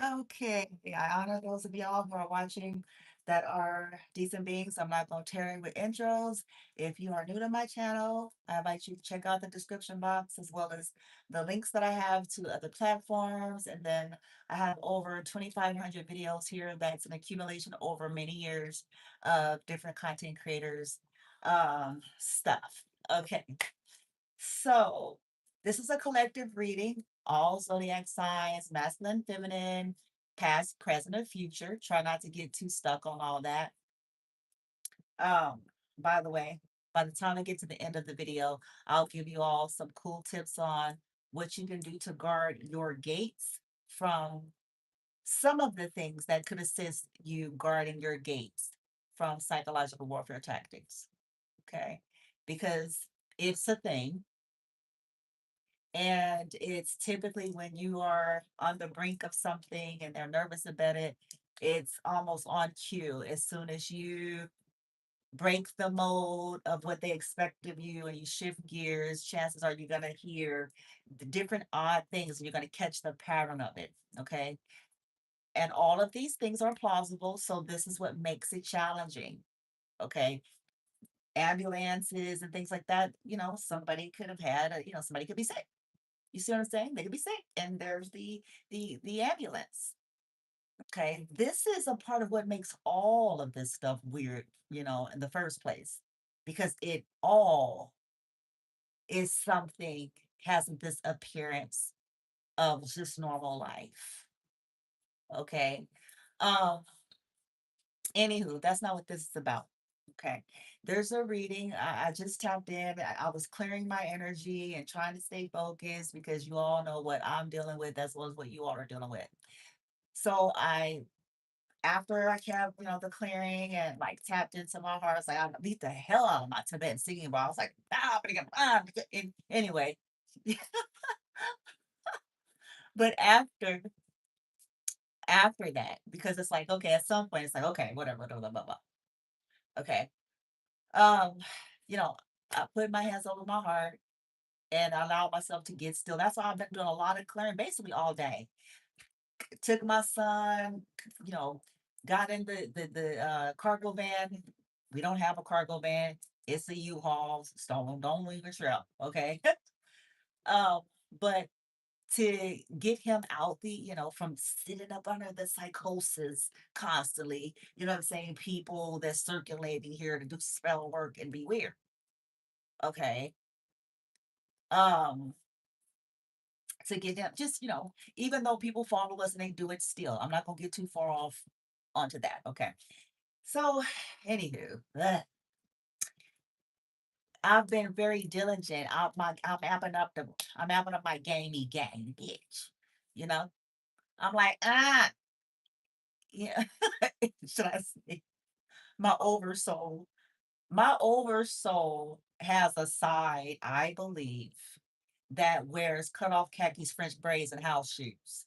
Okay, I honor those of y'all who are watching that are decent beings. I'm not going to tarry with intros. If you are new to my channel, I invite you to check out the description box as well as the links that I have to other platforms. And then I have over 2,500 videos here. That's an accumulation over many years of different content creators stuff. Okay, so this is a collective reading, all zodiac signs, masculine, feminine, past, present, or future. Try not to get too stuck on all that. Um, by the way, by the time I get to the end of the video, I'll give you all some cool tips on what you can do to guard your gates from some of the things that could assist you guarding your gates from psychological warfare tactics. Okay. Because it's a thing. And it's typically when you are on the brink of something and they're nervous about it, it's almost on cue. As soon as you break the mold of what they expect of you and you shift gears, chances are you're going to hear the different odd things and you're going to catch the pattern of it. Okay. And all of these things are plausible. So this is what makes it challenging. Okay. Ambulances and things like that, somebody could have had, somebody could be sick. You see what I'm saying? They could be sick, and there's the ambulance. Okay, this is a part of what makes all of this stuff weird, in the first place, because it all is something has this appearance of just normal life. Okay, um, anywho, that's not what this is about. Okay, there's a reading. I just tapped in. I was clearing my energy and trying to stay focused because you all know what I'm dealing with as well as what you all are dealing with. So after I kept, the clearing and like tapped into my heart, I was like, I beat the hell out of my Tibetan singing ball. I was like, anyway. But after that, because it's like, okay, at some point it's like, okay, whatever, blah, blah, blah, blah. Okay. Um, you know, I put my hands over my heart and I allowed myself to get still. That's why I've been doing a lot of clearing basically all day. Took my son, you know, got in the cargo van. We don't have a cargo van. It's a U-Haul. So don't leave a trip, okay? um, but to get him out from sitting up under the psychosis constantly, you know what I'm saying? People that's circulating here to do spell work and be weird. Okay. Um, to get them just, even though people follow us and they do it still. I'm not gonna get too far off onto that. Okay. So, anywho, I've been very diligent. I'm amping up my gamey game, bitch. You know, I'm like, yeah. Should I say my oversoul? My oversoul has a side, I believe, that wears cut off khakis, French braids, and house shoes.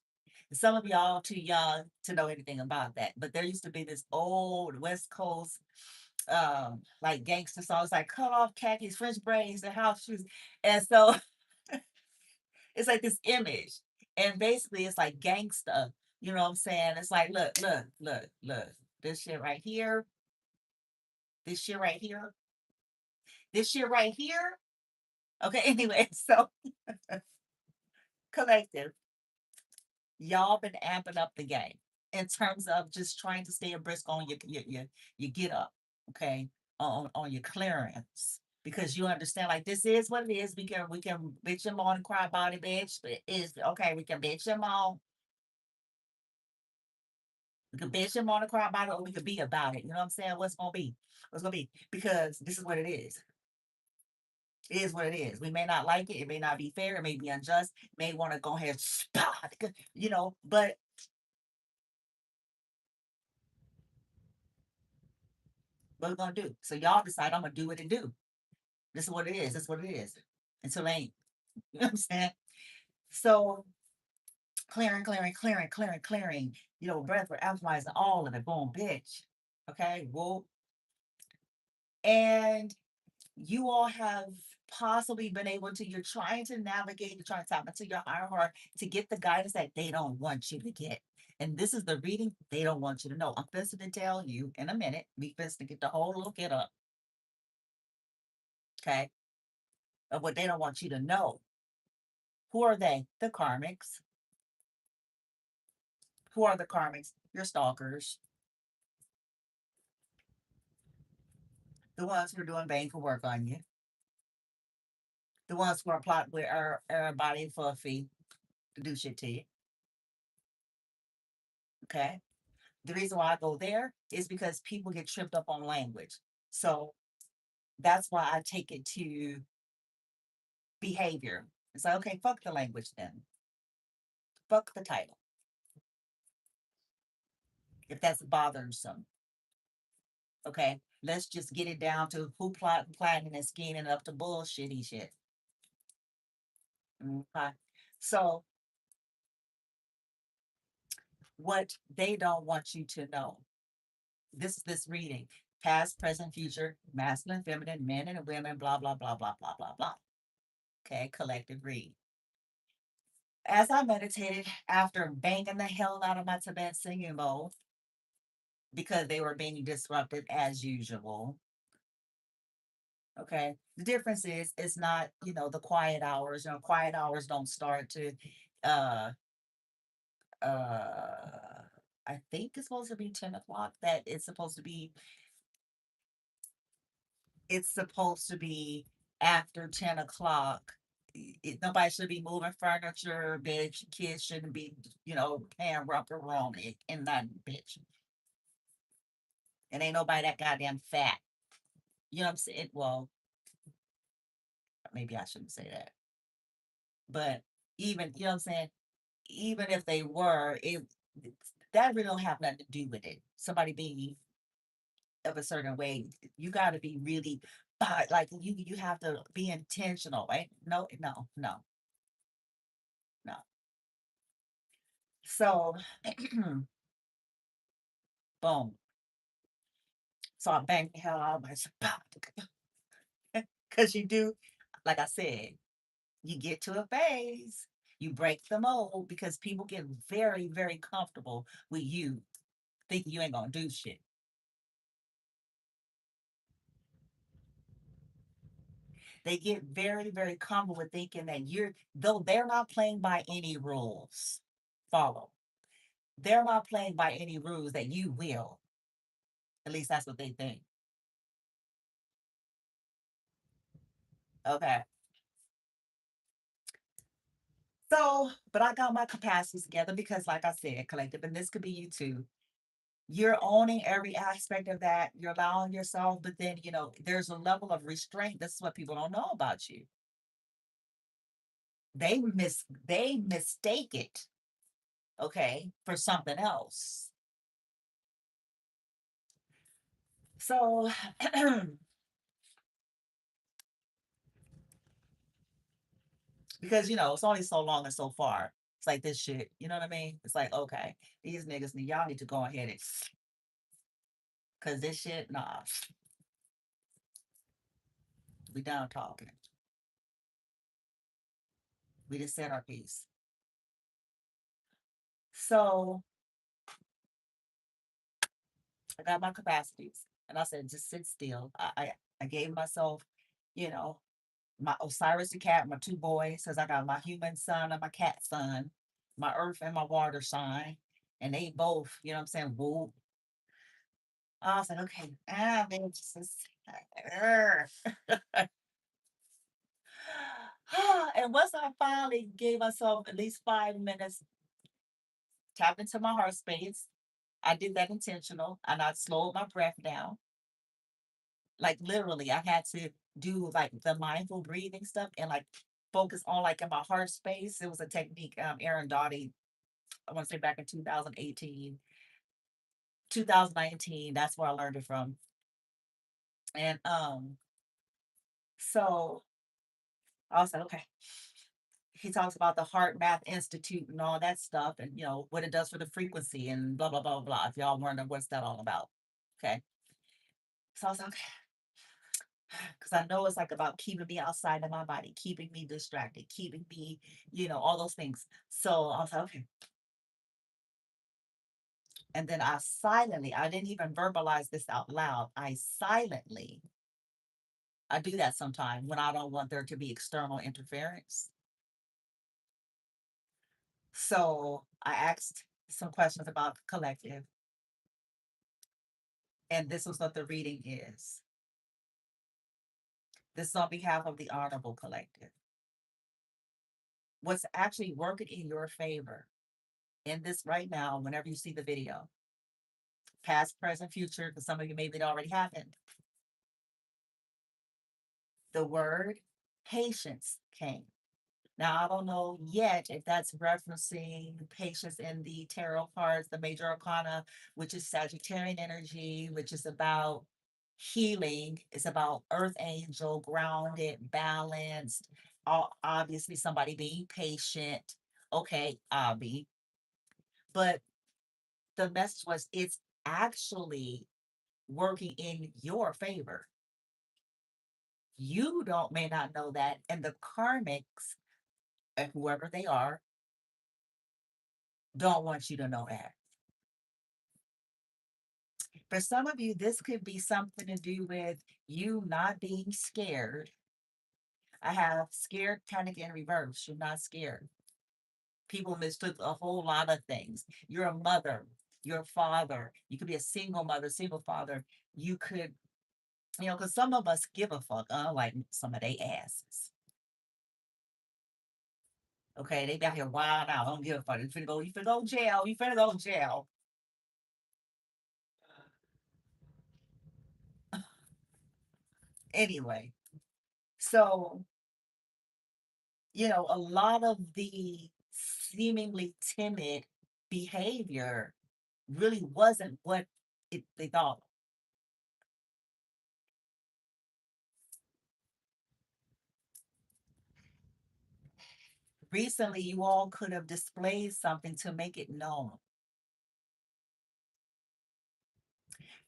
Some of y'all too young to know anything about that, but there used to be this old West Coast like gangster songs like cut off khakis, French braids, and house shoes. And so it's like this image. And basically it's like gangsta. You know what I'm saying? It's like, look, look, look, look. This shit right here, this shit right here, this shit right here. Okay, anyway, so collective, y'all been amping up the game in terms of just trying to stay brisk on your get up, okay, on your clearance. Because you understand, like this is what it is. We can bitch them on and cry about it, bitch. It is okay. We can bitch them on. We can bitch them on and cry about it, or we could be about it. You know what I'm saying? What's gonna be? What's gonna be? Because this is what it is. It is what it is. We may not like it. It may not be fair. It may be unjust. May want to go ahead, but What we gonna do? So y'all decide I'm gonna do what it do. This is what it is. This is what it is. Until it ain't. You know what I'm saying? So clearing, clearing, clearing, clearing, clearing. You know, breath for alchemizing all of it. Boom, bitch. Okay, whoa. And you all have possibly been able to, you're trying to navigate, you're trying to tap into your higher heart to get the guidance that they don't want you to get. And this is the reading they don't want you to know. I'm supposed to tell you in a minute. We supposed to get the whole little get up, okay, of what they don't want you to know. Who are they? The karmics. Who are the karmics? Your stalkers. The ones who are doing bank work on you. The ones who are plotting with our body for a fee to do shit to you. Okay. The reason why I go there is because people get tripped up on language. So that's why I take it to behavior. It's like, okay, fuck the language then. Fuck the title. If that's bothersome. Okay. Let's just get it down to who planning and scheming up to bullshitty shit. Okay. So what they don't want you to know. This reading. Past, present, future, masculine, feminine, men and women, blah, blah, blah, blah, blah, blah, blah. Okay, collective read. As I meditated after banging the hell out of my Tibet singing bowl because they were being disrupted as usual. Okay. The difference is it's not, the quiet hours. Quiet hours don't start to uh I think it's supposed to be 10 o'clock. That it's supposed to be after 10 o'clock. Nobody should be moving furniture, bitch. Kids shouldn't be, paying rump in that bitch. And ain't nobody that goddamn fat. You know what I'm saying? Well, maybe I shouldn't say that. But even, you know what I'm saying? Even if they were, that really don't have nothing to do with it. Somebody being of a certain way, you got to be really, like you have to be intentional, right? No, no, no, no. So, boom. So I banged the hell out of myself because you do, like I said, you get to a phase, you break the mold because people get very, very comfortable with you thinking you ain't gonna do shit. They get very, very comfortable with thinking that though they're not playing by any rules, follow. They're not playing by any rules that you will. At least that's what they think. Okay. So, but I got my capacities together because, like I said, collective, and this could be you too. You're owning every aspect of that. You're allowing yourself, but then, there's a level of restraint. This is what people don't know about you. They mistake it, okay, for something else. So because it's only so long and so far. It's like this shit. You know what I mean? It's like, okay, these niggas, y'all need to go ahead and because this shit, nah, we done talking. We just said our piece. So I got my capacities. And I said, just sit still. I gave myself, you know, my Osiris the cat, my two boys, because I got my human son and my cat son, my earth and my water sign. And they both, I'm saying, woo. I was like, okay, man, just, and once I finally gave myself at least 5 minutes, tapped into my heart space, I did that intentional and I slowed my breath down. Like literally, I had to do like the mindful breathing stuff and like focus on like in my heart space. It was a technique Aaron Doughty, I want to say back in 2018, 2019. That's where I learned it from. And so I was like, okay. He talks about the Heart Math Institute and all that stuff, and what it does for the frequency and blah blah blah blah. If y'all wonder what's that all about, okay. So I was like, okay, because I know it's like about keeping me outside of my body, keeping me distracted, keeping me, all those things. So I was like, okay. And then I didn't even verbalize this out loud. I do that sometimes when I don't want there to be external interference. So I asked some questions about the collective, and this was what the reading is. This is on behalf of the Honorable Collective. What's actually working in your favor in this right now, whenever you see the video, past, present, future, because some of you maybe it already happened. The word patience came. Now, I don't know yet if that's referencing patience in the tarot cards, the major arcana, which is Sagittarian energy, which is about healing. It's about earth angel, grounded, balanced. Obviously, somebody being patient. Okay, Abby. But the message was it's actually working in your favor. You don't may not know that, and the karmics, and whoever they are, don't want you to know that. For some of you, this could be something to do with you not being scared. I have scared, panic, and reverse. You're not scared. People mistook a whole lot of things. You're a mother, you're a father. You could be a single mother, single father. You could, because some of us give a fuck, like some of they asses. Okay, they got here wild out. Don't give a fuck. You finna go to jail. You finna go to jail. Anyway, so a lot of the seemingly timid behavior really wasn't what they thought. Recently, you all could have displayed something to make it known.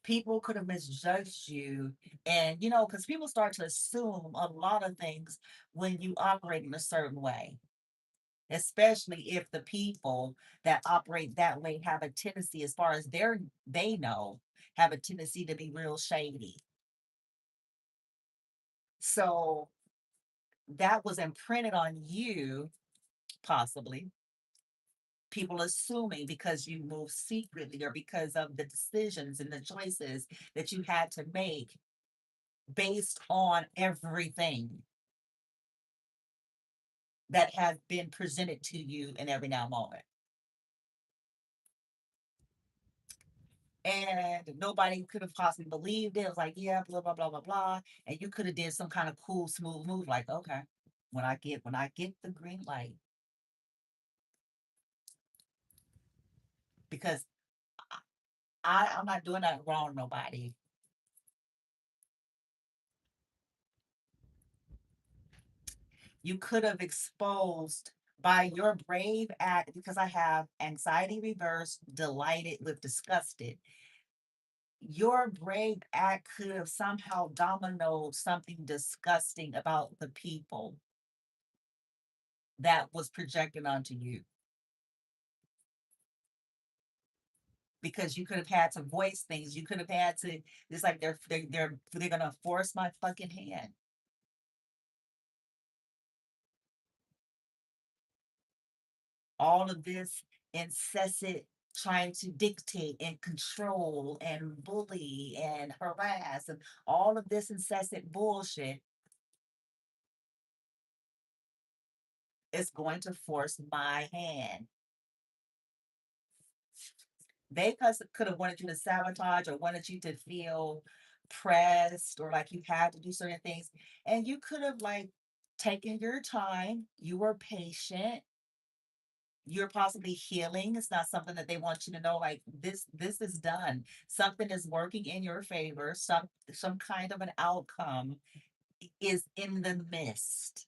People could have misjudged you. And, because people start to assume a lot of things when you operate in a certain way, especially if the people that operate that way have a tendency, as far as they know, have a tendency to be real shady. So that was imprinted on you, possibly. People assuming because you move secretly or because of the decisions and the choices that you had to make based on everything that has been presented to you in every now moment. And nobody could have possibly believed it. It was like, yeah, blah, blah, blah, blah, blah. And you could have did some kind of cool, smooth move, like, okay, when I get the green light, because I'm not doing that wrong to nobody. You could have exposed by your brave act, because I have anxiety reversed, delighted with disgusted. Your brave act could have somehow dominoed something disgusting about the people that was projected onto you, because you could have had to voice things. You could have had to. It's like they're gonna force my fucking hand. All of this incessant trying to dictate and control and bully and harass, and all of this incessant bullshit is going to force my hand. They could have wanted you to sabotage or wanted you to feel pressed or like you had to do certain things. And you could have like taken your time. You were patient. you're possibly healing. It's not something that they want you to know, like this is done. Something is working in your favor. Some kind of an outcome is in the mist.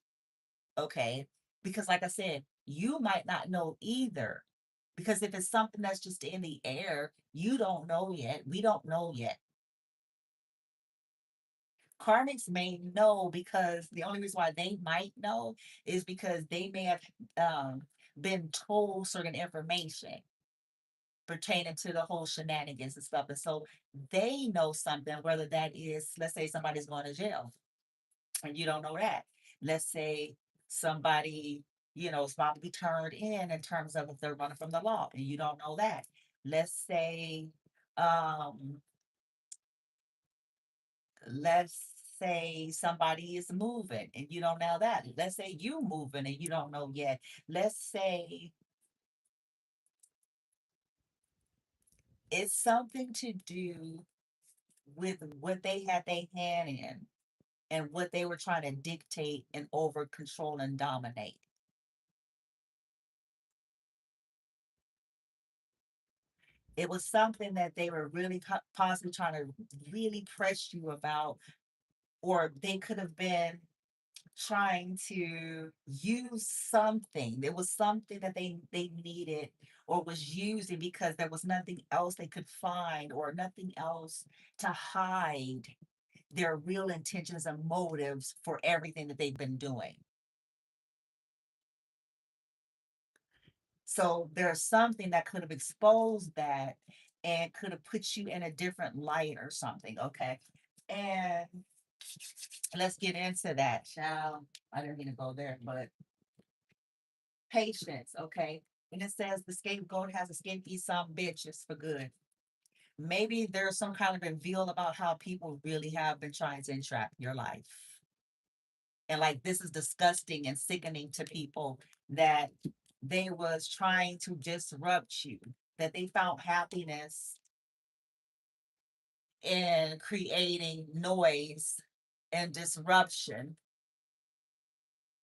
Okay. Because like I said, you might not know either. Because if it's something that's just in the air, you don't know yet. We don't know yet. Karmics may know, because the only reason why they might know is because they may have um, been told certain information pertaining to the whole shenanigans and stuff. And so they know something, whether that is, let's say somebody's going to jail and you don't know that. Let's say somebody, is about to be turned in terms of if they're running from the law and you don't know that. Let's say, um, let's say somebody is moving and you don't know that. Let's say you moving and you don't know yet. Let's say it's something to do with what they had their hand in and what they were trying to dictate and over control and dominate. It was something that they were really possibly trying to really press you about, or they could have been trying to use something. There was something that they needed or was using because there was nothing else they could find or nothing else to hide their real intentions and motives for everything that they've been doing. So there's something that could have exposed that and could have put you in a different light or something. Okay. And let's get into that, child. I didn't mean to go there, but patience. Okay. And it says the scapegoat has escaped these some bitches for good. Maybe there's some kind of reveal about how people really have been trying to entrap your life. And like this is disgusting and sickening to people that they was trying to disrupt you, that they found happiness in creating noise and disruption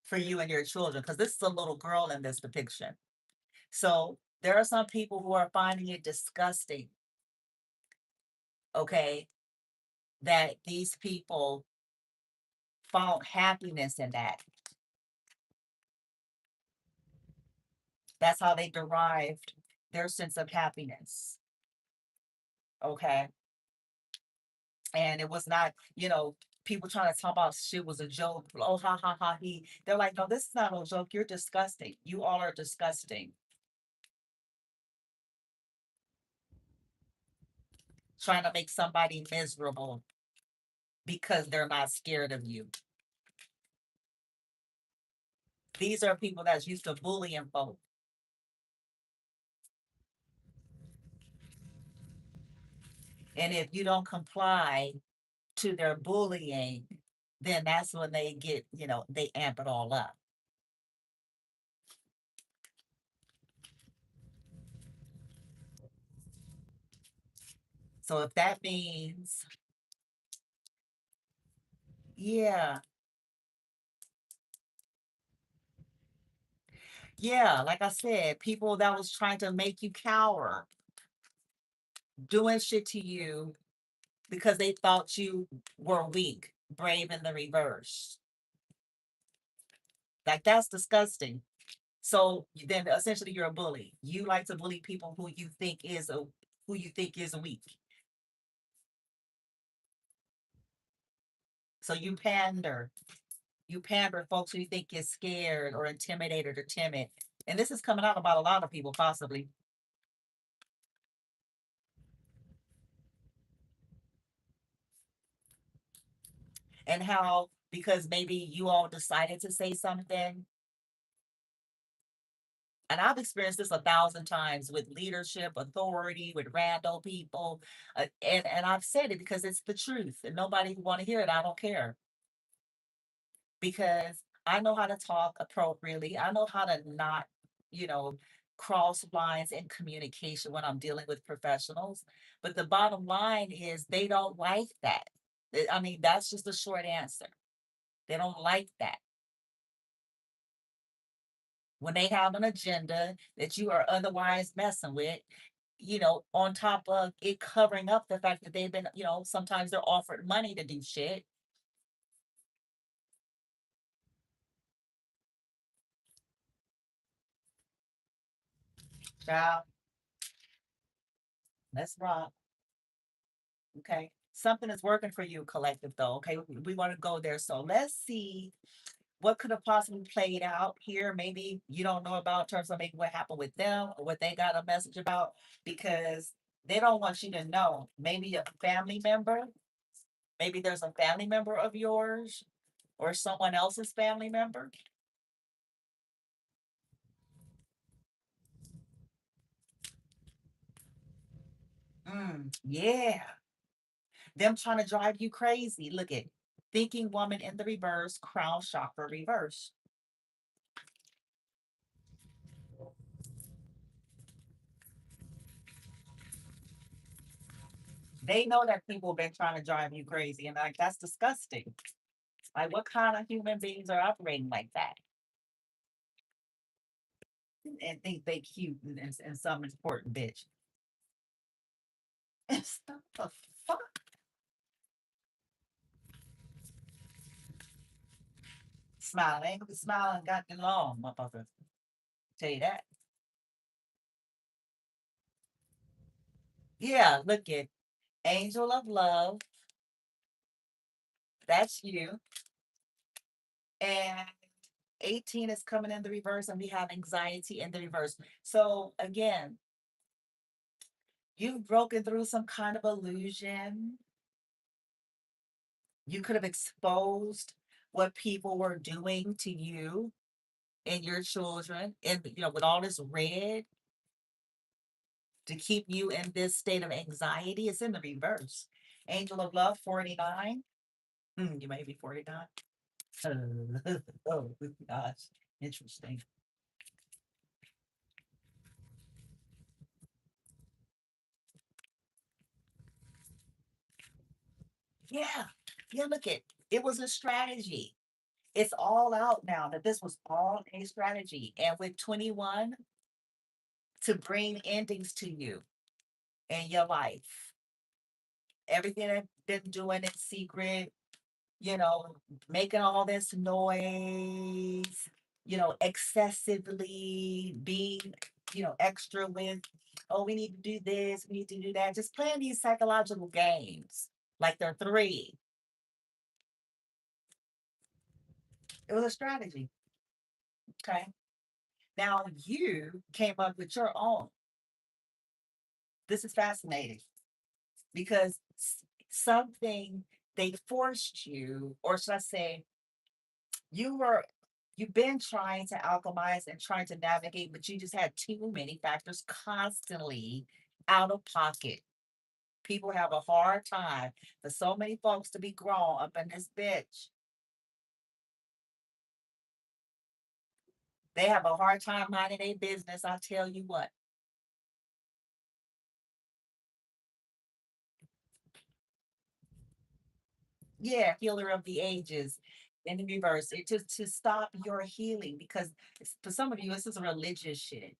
for you and your children, because this is a little girl in this depiction. So there are some people who are finding it disgusting, okay, that these people found happiness in that. That's how they derived their sense of happiness. Okay. And it was not, people trying to talk about shit was a joke. Oh, ha, ha, ha, he. They're like, no, this is not a joke. You're disgusting. You all are disgusting. Trying to make somebody miserable because they're not scared of you. These are people that's used to bullying folk. And if you don't comply to their bullying, then that's when they get, they amp it all up. So if that means, yeah, yeah, like I said, people that was trying to make you cower, doing shit to you because they thought you were weak, brave in the reverse. Like that's disgusting. So then essentially you're a bully. You like to bully people who you think is weak. So you pander. You pander folks who you think is scared or intimidated or timid. And this is coming out about a lot of people, possibly. And how, because maybe you all decided to say something. And I've experienced this 1,000 times with leadership, authority, with rando people. And I've said it because it's the truth. And nobody want to hear it. I don't care. Because I know how to talk appropriately. I know how to not, you know, cross lines in communication when I'm dealing with professionals. But the bottom line is they don't like that. I mean, that's just a short answer. They don't like that. when they have an agenda that you are otherwise messing with, on top of it covering up the fact that they've been, sometimes they're offered money to do shit. Child, let's rock. Okay. Something is working for you, collective, though. Okay. We want to go there. So let's see what could have possibly played out here. Maybe you don't know about in terms of maybe what happened with them or what they got a message about because they don't want you to know. Maybe a family member, maybe there's a family member of yours or someone else's family member. Yeah. Them trying to drive you crazy. Look at thinking woman in the reverse, crown chakra reverse. They know that people have been trying to drive you crazy, and like that's disgusting. Like, what kind of human beings are operating like that and think they cute and some important bitch? Stop the fuck smiling. Ain't gonna be smiling goddamn long, motherfucker. Tell you that. Yeah, look at angel of love. That's you. And 18 is coming in the reverse, and we have anxiety in the reverse. So again, you've broken through some kind of illusion. You could have exposed what people were doing to you and your children, and with all this red to keep you in this state of anxiety. It's in the reverse. Angel of Love 49. You may be 49. Oh gosh, interesting. Yeah, yeah. Look at it was a strategy. It's all out now that this was all a strategy, and with 21 to bring endings to you in your life. Everything I've been doing in secret, you know, making all this noise, excessively being, extra with, oh, we need to do this, we need to do that, just playing these psychological games like they're three. It was a strategy. Okay. Now you came up with your own. This is fascinating because something they forced you, or should I say, you were you've been trying to alchemize and trying to navigate, but you just had too many factors constantly out of pocket. People have a hard time for so many folks to be grown up in this bitch. They have a hard time minding their business. I tell you what. Yeah, healer of the ages in the reverse. It just to stop your healing because for some of you, this is religious shit.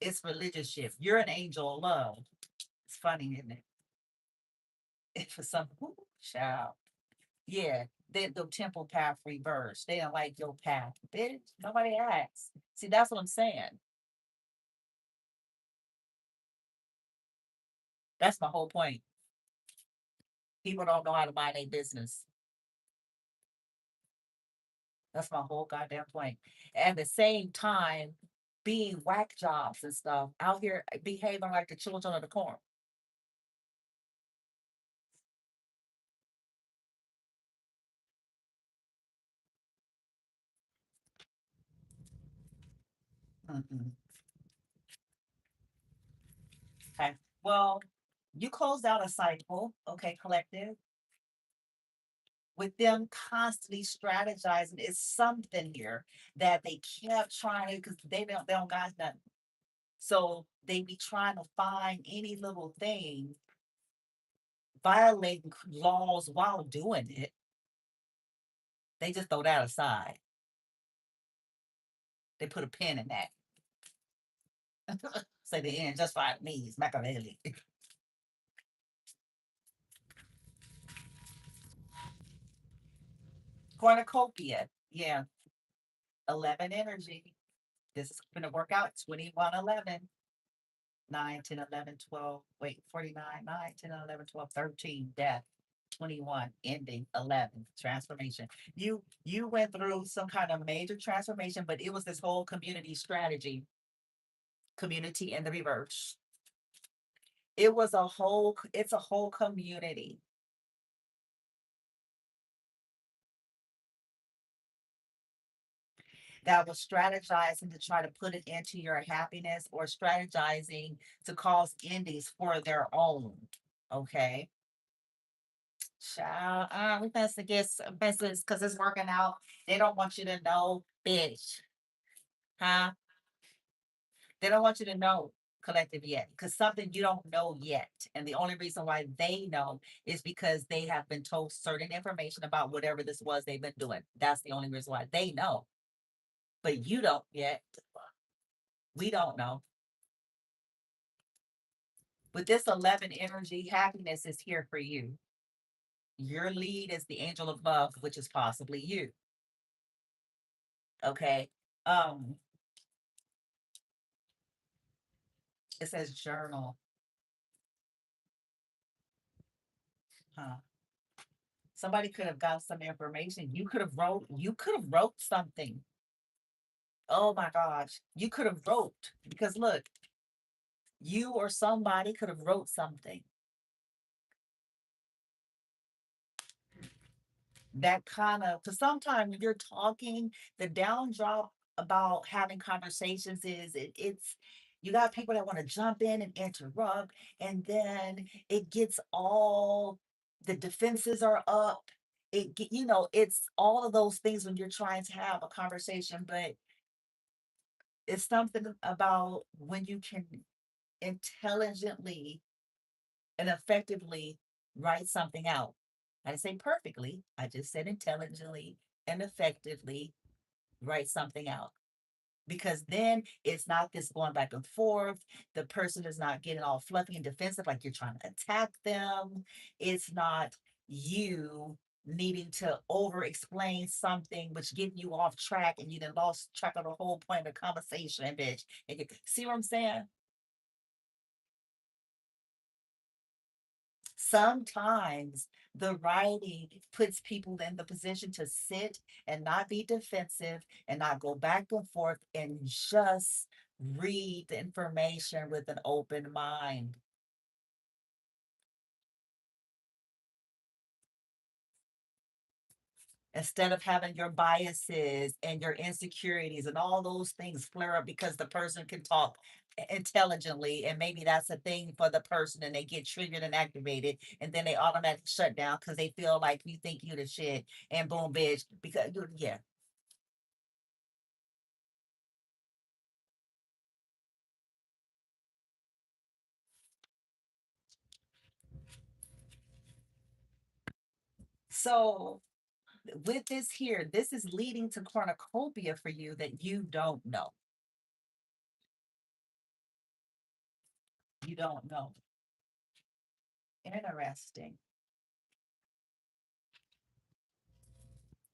It's religious shit. You're an angel of love. It's funny, isn't it? For some, ooh, child. Yeah, the temple path reverse. They don't like your path, bitch. Nobody asks. See, that's what I'm saying. That's my whole point. People don't know how to mind their business. That's my whole goddamn point. At the same time, being whack jobs and stuff out here behaving like the children of the corn. Mhm. Okay. Well, you closed out a cycle, okay, collective, with them constantly strategizing. It's something here that they kept trying to because they don't got nothing. So they be trying to find any little thing, violating laws while doing it. They just throw that aside. They put a pin in that. Say the end just like me. It's Machiavelli. Cornucopia. Yeah. 11 energy. This is going to work out 2111. 9, 10, 11, 12. Wait, 49, 9, 10, 11, 12, 13. Death. 21 ending. 11 transformation. You went through some kind of major transformation, but it was this whole community strategy, community in the reverse. It's a whole community that was strategizing to try to put it into your happiness or strategizing to cause endings for their own. Okay. Child, we best to get some business because it's working out. They don't want you to know, bitch. Huh? They don't want you to know collective yet because something you don't know yet. And the only reason why they know is because they have been told certain information about whatever this was they've been doing. That's the only reason why they know. But you don't yet. We don't know. With this 11 energy, happiness is here for you. Your lead is the angel of love, which is possibly you. Okay. Um, it says journal. Huh. Somebody could have got some information. You could have wrote something. Oh my gosh. You could have wrote because look, you or somebody could have wrote something that kind of, because sometimes when you're talking, the down drop about having conversations is it's you got people that want to jump in and interrupt, and then it gets all the defenses are up. It's all of those things when you're trying to have a conversation, but it's something about when you can intelligently and effectively write something out. I didn't say perfectly, I just said intelligently and effectively write something out. Because then it's not this going back and forth. The person is not getting all fluffy and defensive like you're trying to attack them. It's not you needing to over explain something which getting you off track and you then lost track of the whole point of the conversation, bitch. And see what I'm saying? Sometimes the writing puts people in the position to sit and not be defensive and not go back and forth and just read the information with an open mind. Instead of having your biases and your insecurities and all those things flare up because the person can talk intelligently and maybe that's a thing for the person and they get triggered and activated and then they automatically shut down because they feel like you think you the shit and boom bitch because yeah. So with this here, this is leading to cornucopia for you that you don't know. You don't know. Interesting.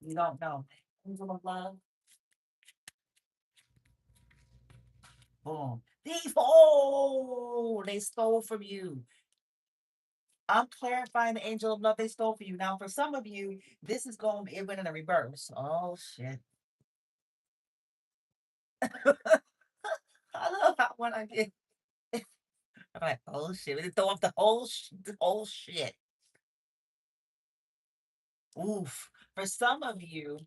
You don't know. Angel of love. Boom. Thief. Oh, they stole from you. I'm clarifying the angel of love they stole from you. Now, for some of you, this is going, it went in the reverse. Oh, shit. I love how when I get, I'm like, oh, shit. They throw off the whole shit. Oof. For some of you,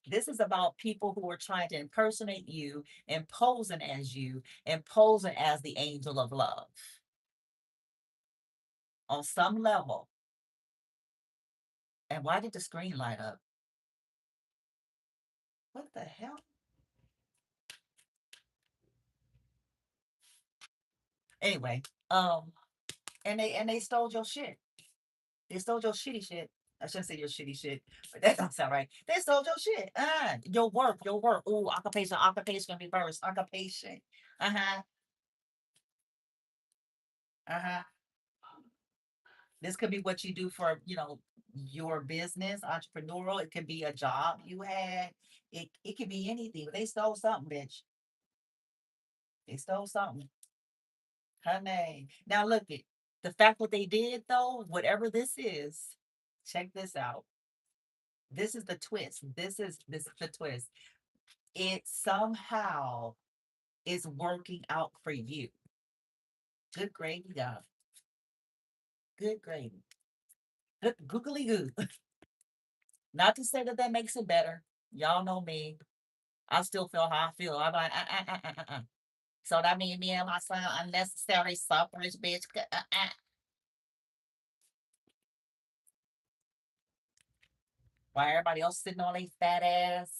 this is about people who are trying to impersonate you and posing as you and posing as the angel of love on some level. And why did the screen light up? What the hell? Anyway, and they stole your shit. They stole your shitty shit. I shouldn't say your shitty shit, but that don't sound right. They stole your shit. Your work, your work. Ooh, occupation, occupation reverse, occupation. Uh-huh. Uh-huh. This could be what you do for, your business, entrepreneurial. It could be a job you had. It could be anything. They stole something, bitch. They stole something. Honey. Now look it. The fact what they did though, whatever this is, check this out. This is the twist. This is the twist. It somehow is working out for you. Good gravy, God. Good gravy. Good googly goo. Not to say that that makes it better. Y'all know me. I still feel how I feel. I'm like, So that means me and my son unnecessary suffrage, bitch. While everybody else sitting on their fat ass.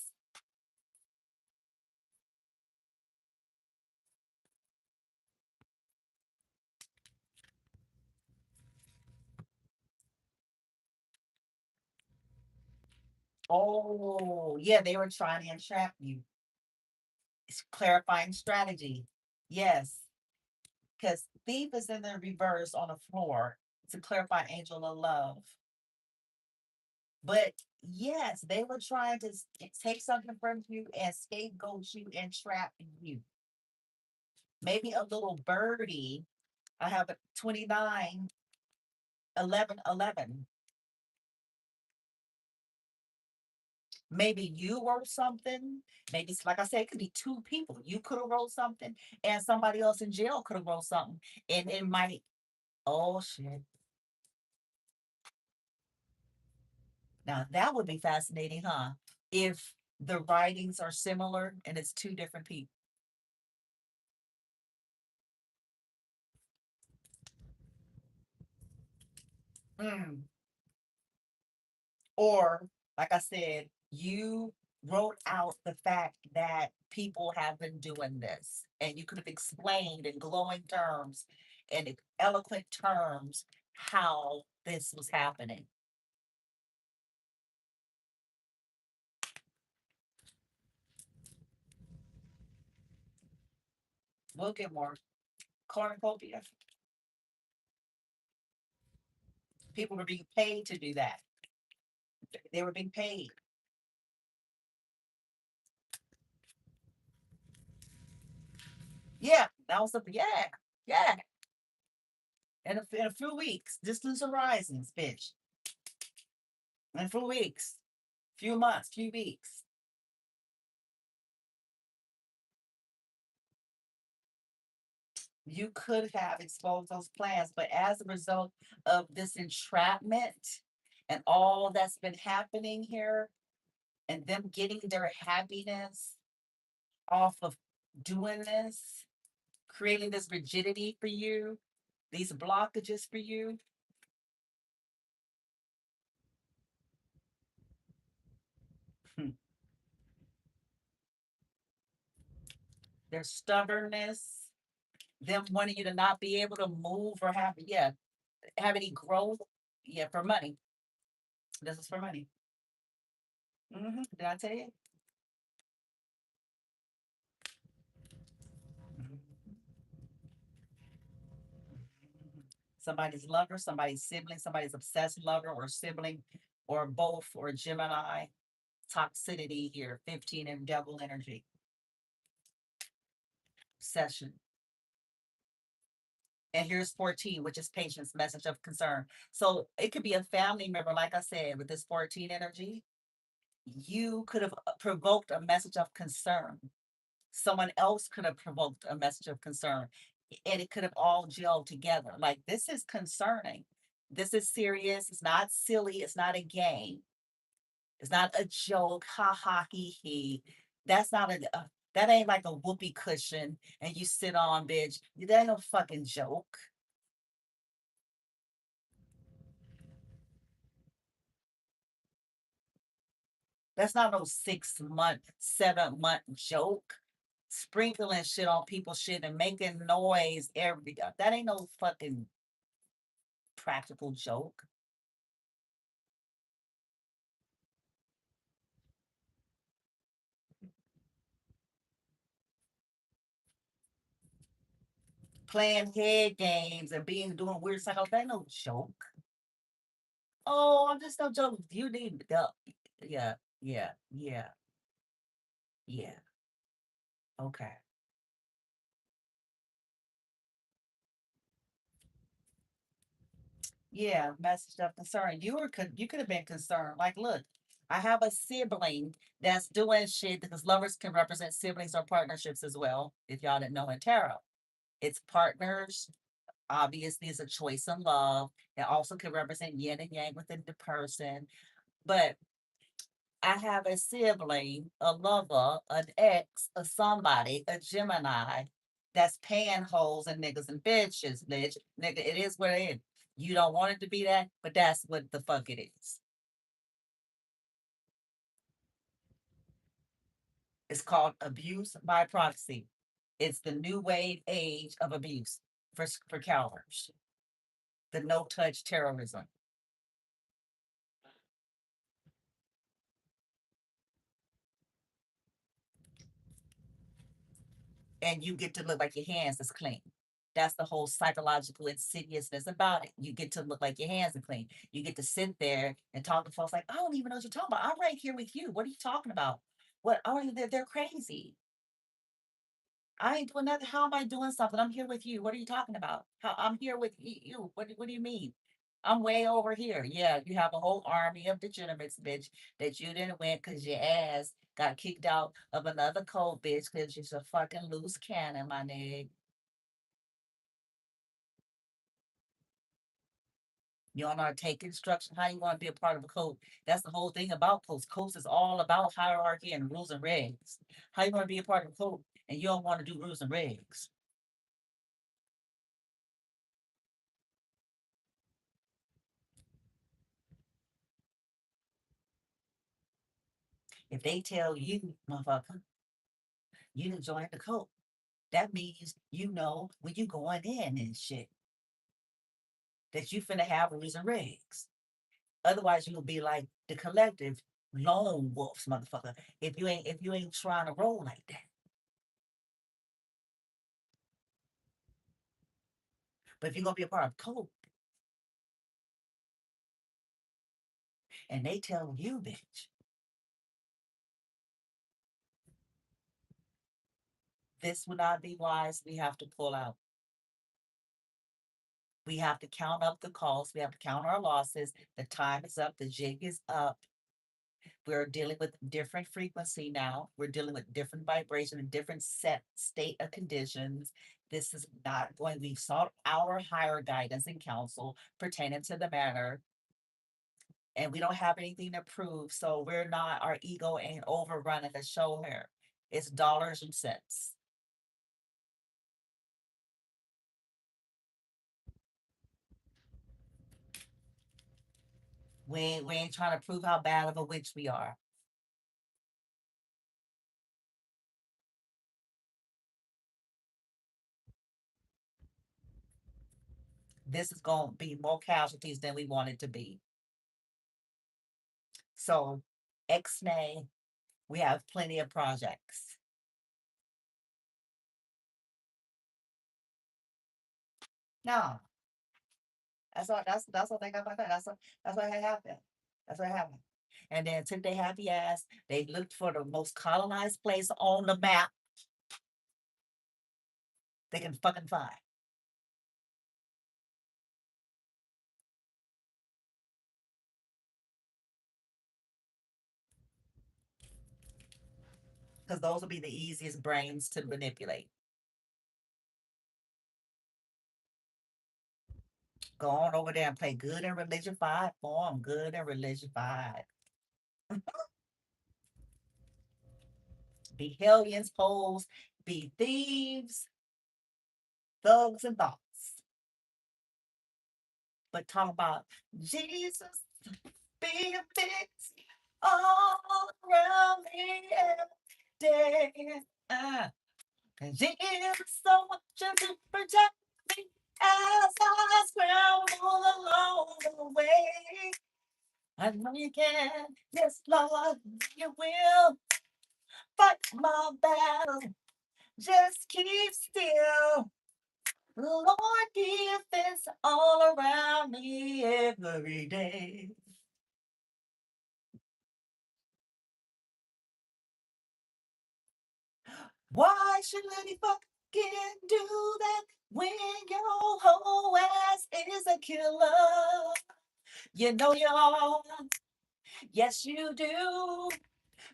Oh, yeah, they were trying to entrap you. It's clarifying strategy. Yes, because thief is in the reverse on the floor to clarify angel of love. But yes, they were trying to take something from you and scapegoat you and trap you. Maybe a little birdie. I have a 29, 11, 11. Maybe you wrote something. Maybe it's like I said, it could be two people. You could have wrote something, and somebody else in jail could have wrote something, and it might. Oh shit! Now that would be fascinating, huh? If the writings are similar and it's two different people. Mm. Or, like I said, you wrote out the fact that people have been doing this, and you could have explained in glowing terms and eloquent terms how this was happening. We'll get more cornucopia. People were being paid to do that. They were being paid. Yeah, that was something. Yeah, yeah. In a few weeks, distance horizons, bitch. In a few weeks, few months, few weeks. You could have exposed those plans, but as a result of this entrapment and all that's been happening here, and them getting their happiness off of doing this, creating this rigidity for you, these blockages for you, hmm, their stubbornness, them wanting you to not be able to move or have, yeah, have any growth, yeah, for money. This is for money. Did I tell you? Mhm. Somebody's lover, somebody's sibling, somebody's obsessed lover or sibling, or both, or Gemini toxicity here, 15 and double energy session. And here's 14, which is patience, message of concern. So it could be a family member, like I said, with this 14 energy. You could have provoked a message of concern. Someone else could have provoked a message of concern, and it could have all gelled together. Like, this is concerning. This is serious. It's not silly. It's not a game. It's not a joke. Ha ha he he. That's not that ain't like a whoopee cushion and you sit on, bitch. That ain't no fucking joke. That's not no 6 month, 7 month joke. Sprinkling shit on people's shit and making noise that ain't no fucking practical joke. playing head games and doing weird cycles. That ain't no joke. Oh, I'm just no joke. You need help. Yeah, yeah, yeah, yeah. Okay. Yeah, messaged up concern. You could have been concerned. Like, look, I have a sibling that's doing shit because lovers can represent siblings or partnerships as well. If y'all didn't know in tarot, it's partners. Obviously, it's a choice in love. It also can represent yin and yang within the person. But I have a sibling, a lover, an ex, a somebody, a Gemini that's paying hoes and niggas and bitches, bitch. Nigga, it is what it is. You don't want it to be that, but that's what the fuck it is. It's called abuse by proxy. It's the new wave age of abuse for cowards. The no touch terrorism. And you get to look like your hands is clean. That's the whole psychological insidiousness about it. You get to look like your hands are clean. You get to sit there and talk to folks like, I don't even know what you're talking about. I'm right here with you. What are you talking about? What? Oh, they're crazy. I ain't doing nothing. How am I doing something? I'm here with you. What are you talking about? How I'm here with you. What do you mean? I'm way over here. Yeah, you have a whole army of degenerates, bitch, that you didn't win because your ass got kicked out of another code, bitch, because you're a fucking loose cannon, my nigga. You don't know how to take instruction. How you want to be a part of a cult? That's the whole thing about cults. Cults is all about hierarchy and rules and regs. How you want to be a part of a cult and you don't want to do rules and regs? If they tell you, motherfucker, you didn't join the cult, that means you know when you going in and shit that you finna have rules and regs. Otherwise, you'll be like the collective lone wolves, motherfucker. If you ain't trying to roll like that. But if you're gonna be a part of cult and they tell you, bitch, this would not be wise. We have to pull out. We have to count up the costs. We have to count our losses. The time is up. The jig is up. We're dealing with different frequency now. We're dealing with different vibration and different set state of conditions. This is not going. We've sought our higher guidance and counsel pertaining to the matter, and we don't have anything to prove. So we're not. Our ego ain't overrunning the show here. It's dollars and cents. We ain't trying to prove how bad of a witch we are. This is going to be more casualties than we want it to be. So, X-Nay, we have plenty of projects. No, that's what they got about that. That's what happened. That's what happened. And then took their happy ass. They looked for the most colonized place on the map they can fucking find. Because those will be the easiest brains to manipulate. Go on over there and play good and religified for them. Good and religified. Be hellions, holes, be thieves, thugs, and thoughts. But talk about Jesus being fixed all around me every day. And Jesus so much to protect me as I scramble along the way. I know you can, yes, Lord, you will fight my battle. Just keep still. Lord, defense all around me every day. Why should any fucking do that when your whole ass is a killer? You know you're, yes you do,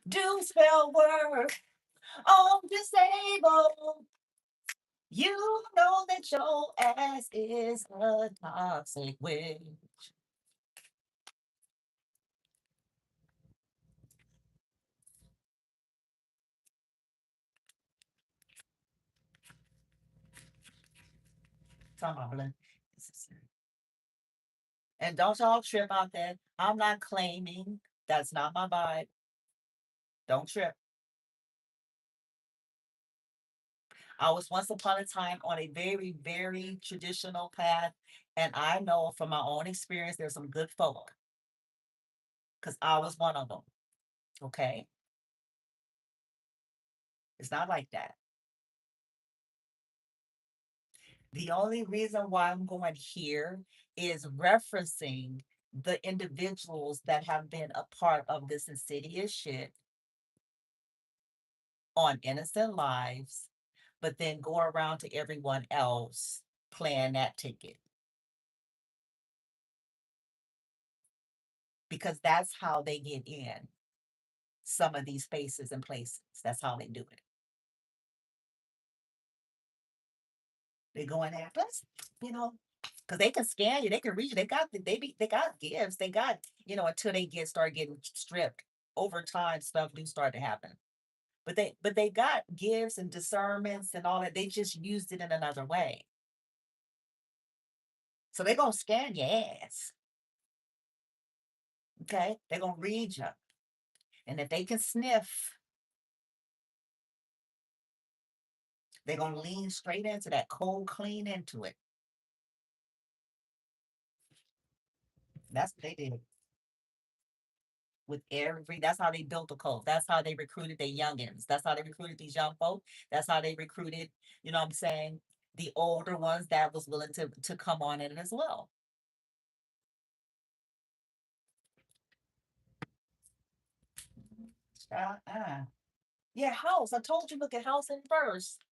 do spell work on disabled. You know that your ass is a toxic witch. Talking about blood. And don't y'all trip out that. I'm not claiming that's not my vibe. Don't trip. I was once upon a time on a very, very traditional path. And I know from my own experience, there's some good folk because I was one of them. Okay. It's not like that. The only reason why I'm going here is referencing the individuals that have been a part of this insidious shit on innocent lives, but then go around to everyone else playing that ticket because that's how they get in some of these spaces and places. That's how they do it. They go in there, plus, you know, because they can scan you, they can reach you. They got gifts. They got, until they start getting stripped. Over time, stuff do start to happen. But they got gifts and discernments and all that. They just used it in another way. So they're gonna scan your ass. Okay? They're gonna read you. And if they can sniff, they're gonna lean straight into that cold, clean into it. That's what they did with that's how they built the cult. That's how they recruited their youngins. That's how they recruited these young folk. That's how they recruited, you know what I'm saying, the older ones that was willing to come on in as well. Uh-uh. Yeah, house. I told you look at house in first.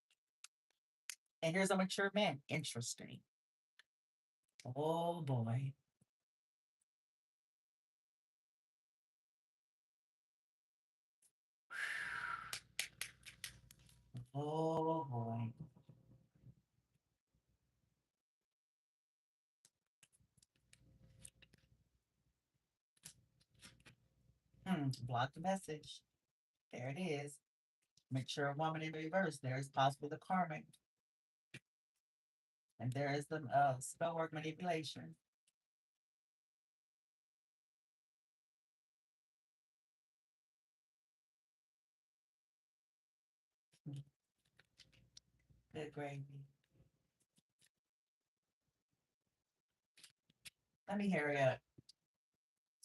And here's a mature man. Interesting. Oh boy. Oh boy. Block the message. There it is. Mature woman in reverse. There's possibly the karmic. And there is the spell work manipulation. Good gravy. Let me hear it.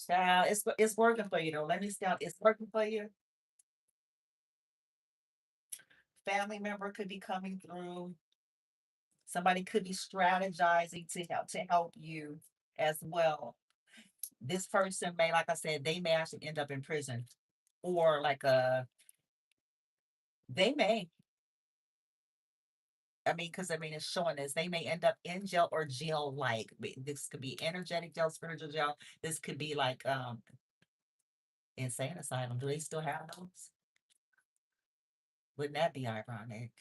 Child, it's working for you though. Let me stop. It's working for you. Family member could be coming through. Somebody could be strategizing to help you as well. This person may, like I said, they may actually end up in prison, or like they may. I mean, because I mean, it's showing this. They may end up in jail or jail like. This could be energetic jail, spiritual jail. This could be like insane asylum. Do they still have those? Wouldn't that be ironic?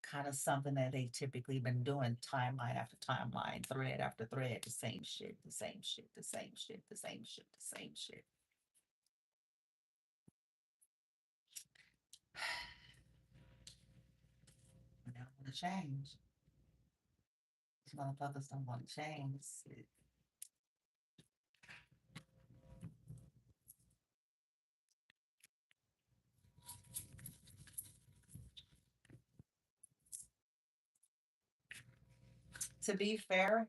Kind of something that they typically been doing timeline after timeline, thread after thread, the same shit, the same shit, the same shit, the same shit, the same shit. They don't want to change. These motherfuckers don't want to change. To be fair,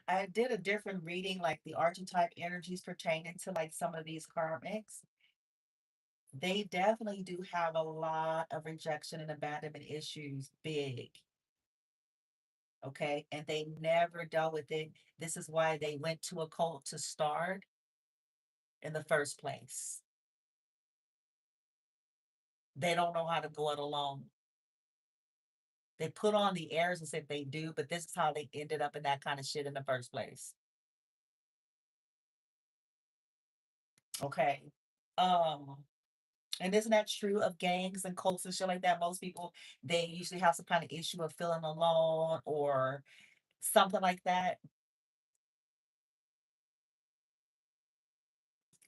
I did a different reading, like the archetype energies pertaining to like some of these karmics. They definitely do have a lot of rejection and abandonment issues, big. Okay. And they never dealt with it. This is why they went to a cult to start in the first place. They don't know how to go it alone. They put on the airs as if they do, but this is how they ended up in that kind of shit in the first place. Okay. Um, and isn't that true of gangs and cults and shit like that? Most people, they usually have some kind of issue of feeling alone or something like that.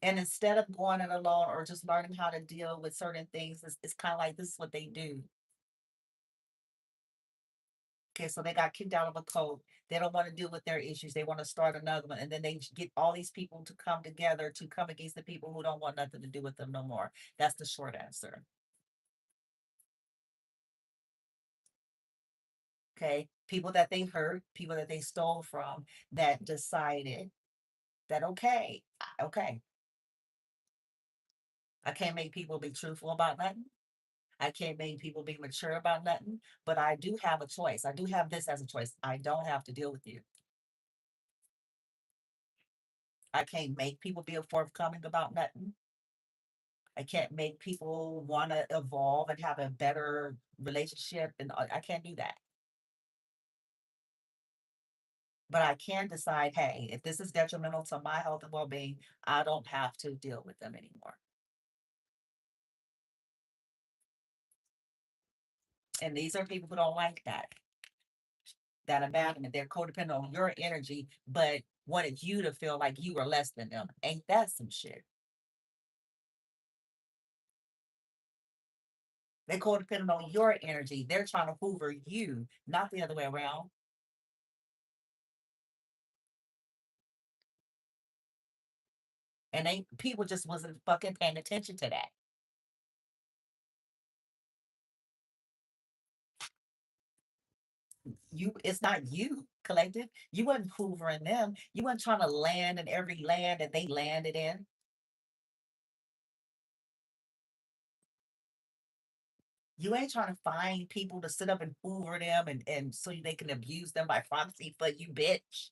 And instead of going it alone or just learning how to deal with certain things, it's kind of like this is what they do. Okay, so they got kicked out of a cult. They don't want to deal with their issues. They want to start another one. And then they get all these people to come together to come against the people who don't want nothing to do with them no more. That's the short answer. Okay. People that they hurt, people that they stole from, that decided that, okay, I can't make people be truthful about nothing. I can't make people be mature about nothing, but I do have a choice. I do have this as a choice. I don't have to deal with you. I can't make people be forthcoming about nothing. I can't make people want to evolve and have a better relationship. And I can't do that. But I can decide, hey, if this is detrimental to my health and well being, I don't have to deal with them anymore. And these are people who don't like that abandonment. They're codependent on your energy, but wanted you to feel like you were less than them. Ain't that some shit? They codependent on your energy. They're trying to hoover you, not the other way around. And they people just wasn't fucking paying attention to that. It's not you, collective. You wasn't hoovering them. You weren't trying to land in every land that they landed in. You ain't trying to find people to sit up and hoover them and so they can abuse them by proxy for you, bitch.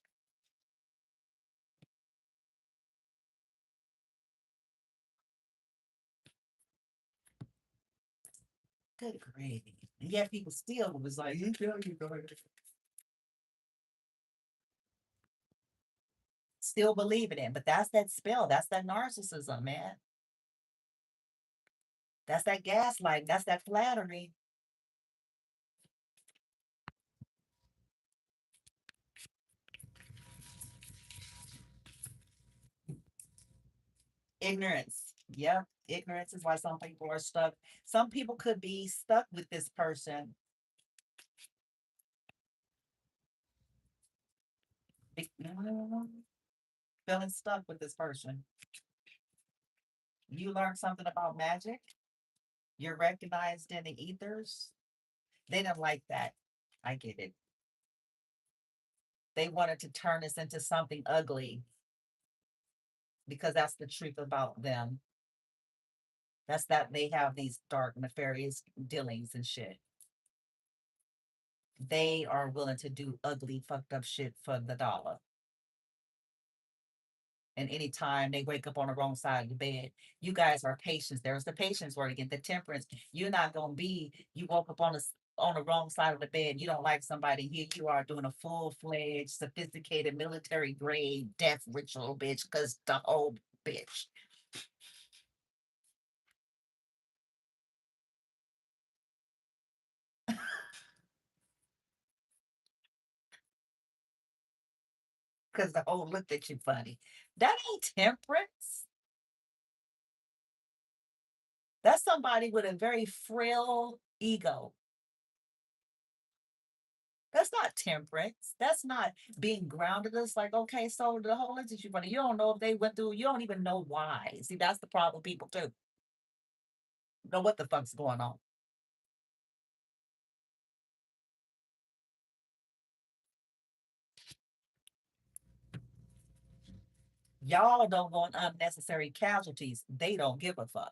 Good gravy. And yet people still was like, you kill you go still believe it in. But that's that spell. That's that narcissism, man. That's that gaslight. That's that flattery. Ignorance. Yep. Ignorance is why some people are stuck. Some people could be stuck with this person, feeling stuck with this person. You learn something about magic, you're recognized in the ethers. They didn't like that. I get it. They wanted to turn this into something ugly because that's the truth about them. That's that they have these dark, nefarious dealings and shit. They are willing to do ugly, fucked up shit for the dollar. And anytime they wake up on the wrong side of the bed, you guys are patience. There's the patience word again, the temperance. You're not gonna be. You woke up on the wrong side of the bed. You don't like somebody. Here you are doing a full fledged, sophisticated, military grade death ritual, bitch. Because the whole bitch. Because the whole looked at you funny. That ain't temperance. That's somebody with a very frail ego. That's not temperance. That's not being grounded. It's like, okay, so the whole institute funny. You don't know if they went through, you don't even know why. See, that's the problem, people too. Know what the fuck's going on. Y'all don't want unnecessary casualties. They don't give a fuck.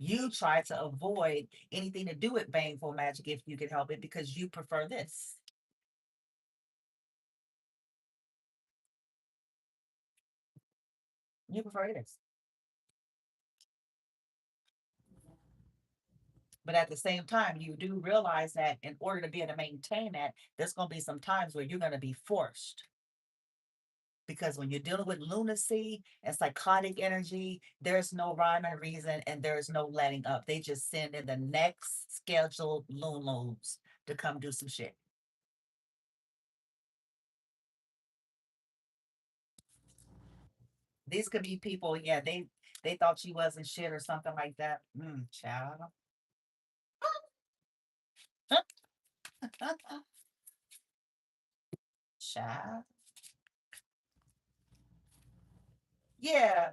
You try to avoid anything to do with baneful magic if you can help it because you prefer this. You prefer this. But at the same time, you do realize that in order to be able to maintain that, there's going to be some times where you're going to be forced. Because when you're dealing with lunacy and psychotic energy, there's no rhyme and reason and there's no letting up. They just send in the next scheduled lunals to come do some shit. These could be people, yeah, they thought she wasn't shit or something like that. Child. Child. Yeah.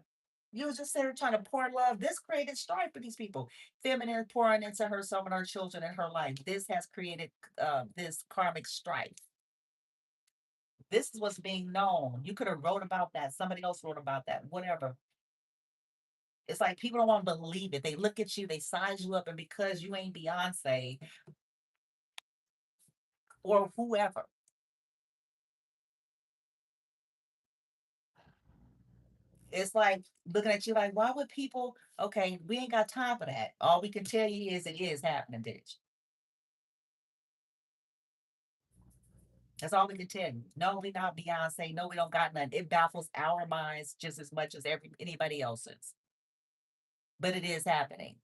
You was just there trying to pour love. This created strife for these people. Feminine pouring into her, some of her children in her life. This has created this karmic strife. This is what's being known. You could have wrote about that. Somebody else wrote about that. Whatever. It's like people don't want to believe it. They look at you, they size you up, and because you ain't Beyonce or whoever, it's like looking at you like, why would people? Okay, we ain't got time for that. All we can tell you is it is happening, bitch. That's all we can tell you. No, we not Beyonce. No, we don't got nothing. It baffles our minds just as much as anybody else's. But it is happening.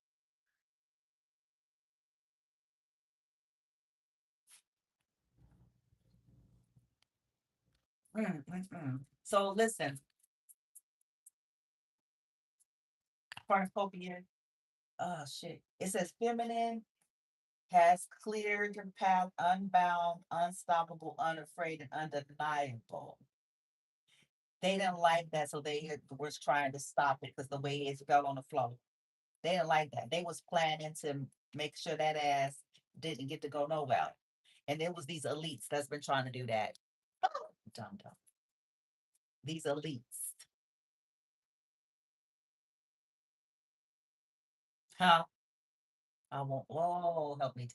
So listen, cornucopia. Oh shit. It says feminine has cleared your path, unbound, unstoppable, unafraid, and undeniable. They didn't like that, so they was trying to stop it because the way it fell on the floor. They didn't like that. They was planning to make sure that ass didn't get to go nowhere. And it was these elites that's been trying to do that. Oh, dumb dumb. These elites. Huh? I won't. Oh, help me.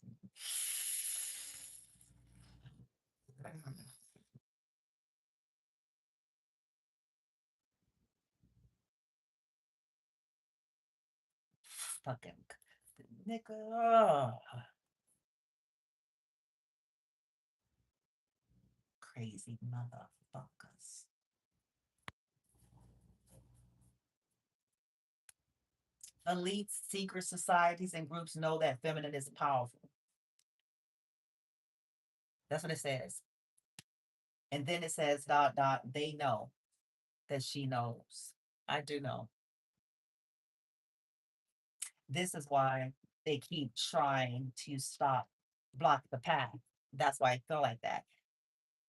Fucking nigga. Crazy motherfuckers. Elites, secret societies, and groups know that feminine is powerful. That's what it says. And then it says, dot, dot, they know that she knows. I do know. This is why they keep trying to stop, block the path. That's why I feel like that.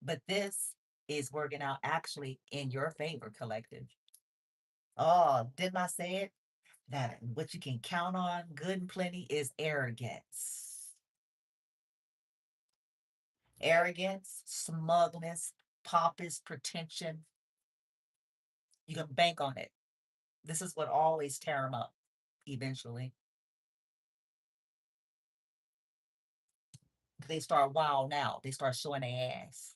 But this is working out actually in your favor, collective. Oh, didn't I say it? That what you can count on, good and plenty, is arrogance. Arrogance, smugness, pompous pretension. You can bank on it. This is what always tear them up eventually. They start wild now. They start showing their ass.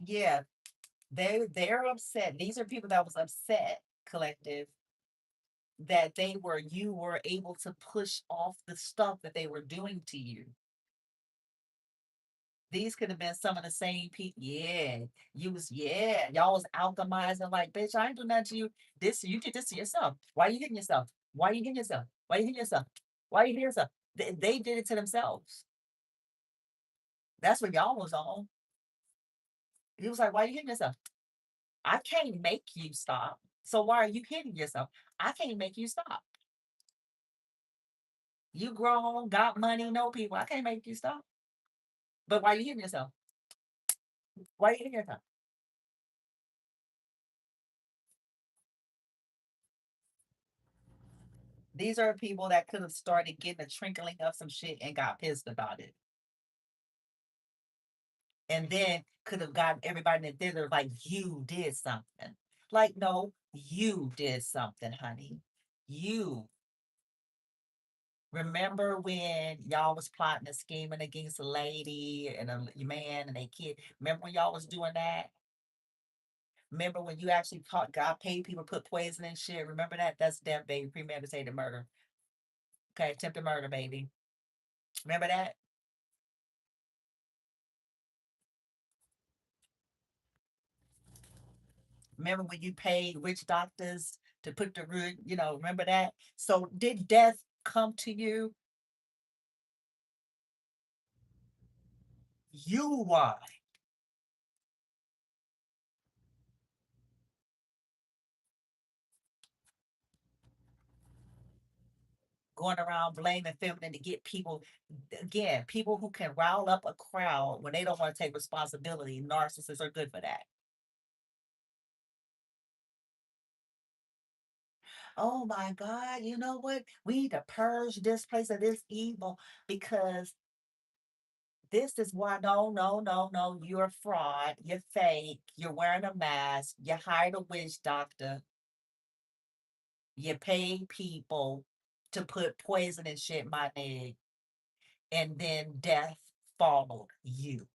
Yeah, they're upset. These are people that was upset, collective, that you were able to push off the stuff that they were doing to you. These could have been some of the same people. Yeah, y'all was alchemizing like, bitch, I ain't do nothing to you. This you did this to yourself. Why are you hitting yourself? Why are you hitting yourself? Why are you hitting yourself? Why are you hitting yourself? They did it to themselves. That's what y'all was on. He was like, why are you hitting yourself? I can't make you stop. So why are you hitting yourself? I can't make you stop. You grown, got money, know people. I can't make you stop. But why are you hitting yourself? Why are you hitting yourself? These are people that could have started getting a trinkling of some shit and got pissed about it. And then could have gotten everybody in the theater like, you did something. Like, no, you did something, honey. You. Remember when y'all was plotting and scheming against a lady and a man and a kid? Remember when y'all was doing that? Remember when you actually got paid people to put poison in shit? Remember that? That's death, baby. Premeditated murder. Okay, attempted murder, baby. Remember that? Remember when you paid rich doctors to put the root, remember that? So did death come to you? You why? Going around blaming feminine to get people, again, people who can rile up a crowd when they don't want to take responsibility. Narcissists are good for that. Oh my God, you know what? We need to purge this place of this evil because this is why, no, no, no, no, you're a fraud, you're fake, you're wearing a mask, you hired a witch doctor, you paid people to put poison and shit in my egg, and then death followed you.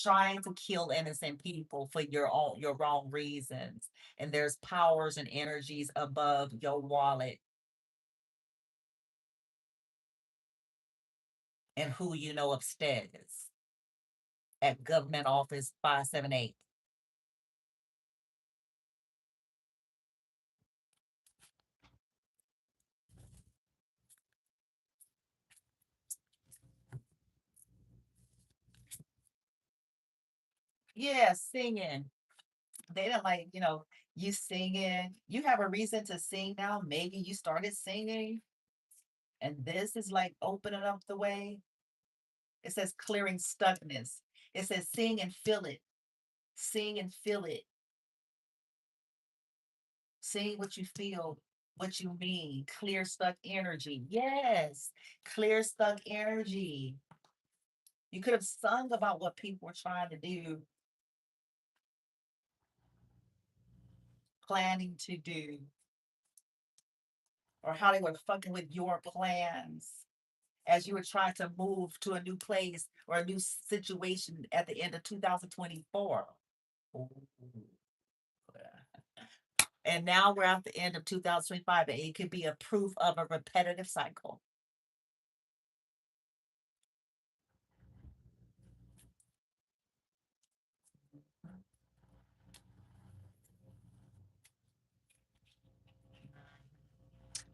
Trying to kill innocent people for your wrong reasons. And there's powers and energies above your wallet and who you know upstairs at government office 578. Yeah, singing. They don't like, you singing. You have a reason to sing now. Maybe you started singing, and this is like opening up the way. It says clearing stuckness. It says sing and feel it. Sing and feel it. Sing what you feel, what you mean. Clear stuck energy. Yes, clear stuck energy. You could have sung about what people were trying to do, planning to do, or how they were fucking with your plans as you were trying to move to a new place or a new situation at the end of 2024. Ooh. And now we're at the end of 2025, and it could be a proof of a repetitive cycle.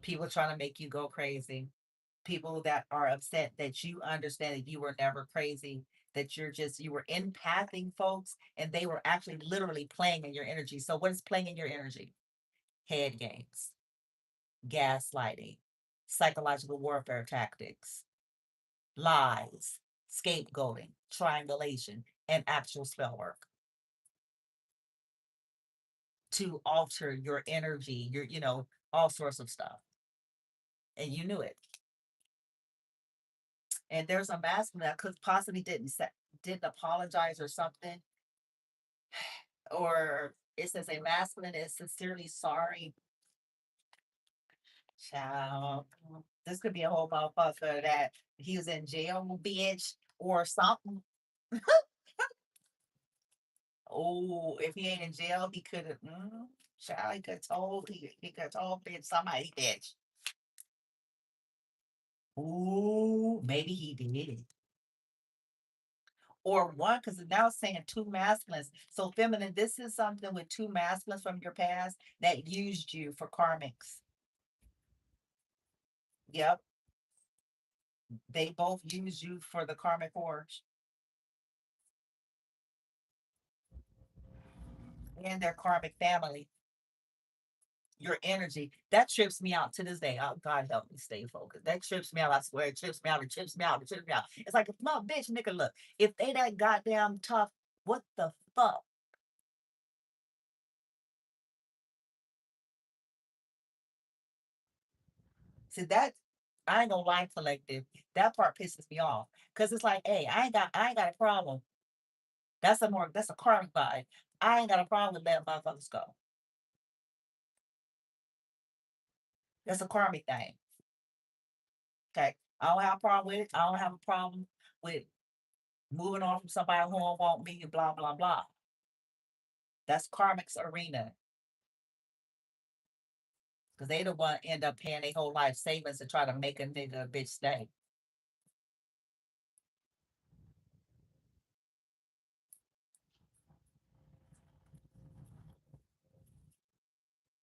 People trying to make you go crazy. People that are upset that you understand that you were never crazy, that you were empathing folks, and they were actually literally playing in your energy. So, what is playing in your energy? Head games, gaslighting, psychological warfare tactics, lies, scapegoating, triangulation, and actual spell work to alter your energy, all sorts of stuff. And you knew it. And there's a masculine that could possibly didn't apologize or something, or it says a masculine is sincerely sorry. Child, this could be a whole motherfucker that he was in jail, bitch, or something. Oh, if he ain't in jail, he could have. Child, he could have told bitch somebody bitch. Ooh, maybe he did. Or one, because it's now saying two masculines. So feminine, this is something with two masculines from your past that used you for karmics. Yep. They both use you for the karmic forge and their karmic family. your energy. That trips me out to this day. Oh, God help me stay focused. That trips me out. I swear, it trips me out. It trips me out. It trips me out. It's like, no, bitch, nigga, look. If they that goddamn tough, what the fuck? See that? I ain't gonna lie, collective. That part pisses me off because it's like, hey, I ain't got a problem. That's a karmic vibe. I ain't got a problem with letting motherfuckers go. That's a karmic thing. Okay, I don't have a problem with it. I don't have a problem with moving on from somebody who don't want me. Blah blah blah. That's karmic's arena because they the one end up paying their whole life savings to try to make a nigga a bitch stay.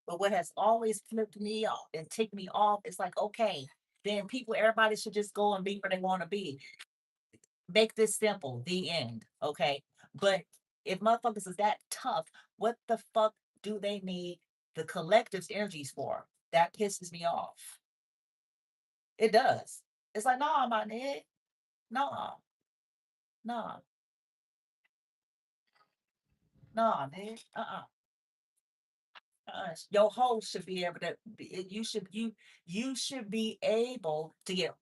But what has always flipped me off and ticked me off is like, okay, then people, everybody should just go and be where they want to be. Make this simple, the end. Okay. But if motherfuckers is that tough, what the fuck do they need the collective's energies for? That pisses me off. It does. It's like, no, my nigga. No, no, no, nigga. Your host should be able to you should be able to get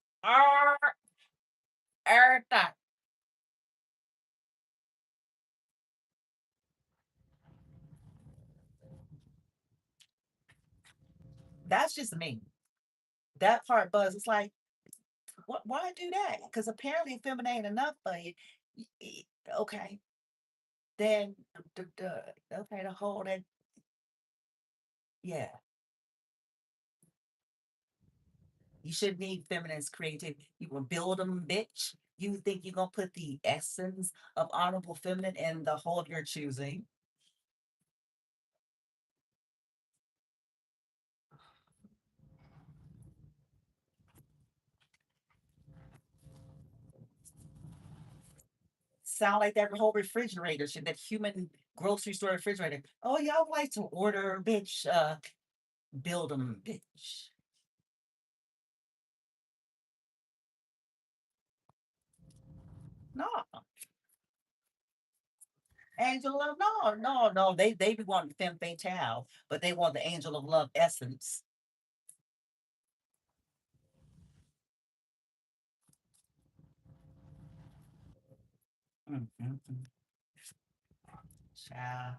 everything. That's just me. That part buzz. It's like, what? Why do that? Because apparently, feminine ain't enough for you. Okay, then okay, the whole that yeah, you should need feminine's creativity. You will build them, bitch. You think you're gonna put the essence of honorable feminine in the whole of your choosing? Sound like that whole refrigerator shit, that human grocery store refrigerator. Oh, y'all like to order, bitch. Build them, bitch. No, angel of love. No, no, no. They be wanting femme fatale, but they want the angel of love essence. Mm, mm, mm. Child.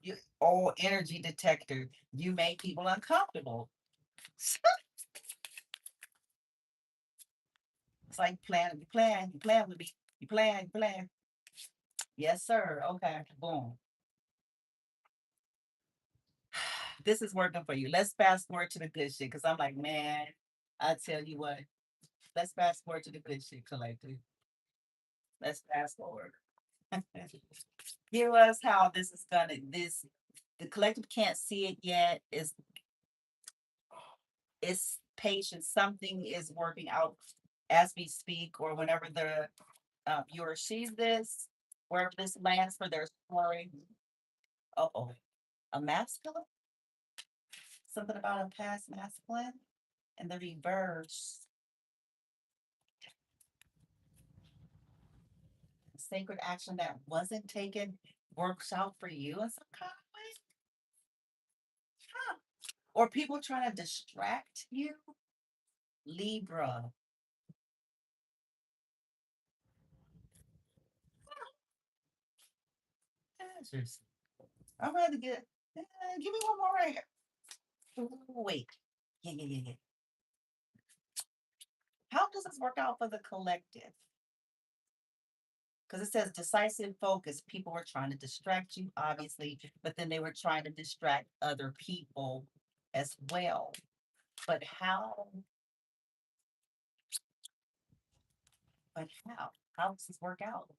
You oh energy detector. You make people uncomfortable. It's like you plan with me. You plan. Yes, sir. Okay, boom. This is working for you. Let's fast forward to the good shit. Cause I'm like, man, I tell you what, let's fast forward to the good shit, collective. Let's fast forward. Give us how this is gonna this the collective can't see it yet. It's patient. Something is working out as we speak, or whenever the viewer sees this, wherever this lands for their story. Oh, a masculine? Something about a past masculine? And the reverse, sacred action that wasn't taken works out for you in some kind of way? Huh. Or people trying to distract you? Libra. Answers. I'd rather get, give me one more right here. Ooh, wait. Yeah, yeah, yeah, yeah. How does this work out for the collective? Because it says decisive focus. People were trying to distract you, obviously, but then they were trying to distract other people as well. But how? But how? How does this work out?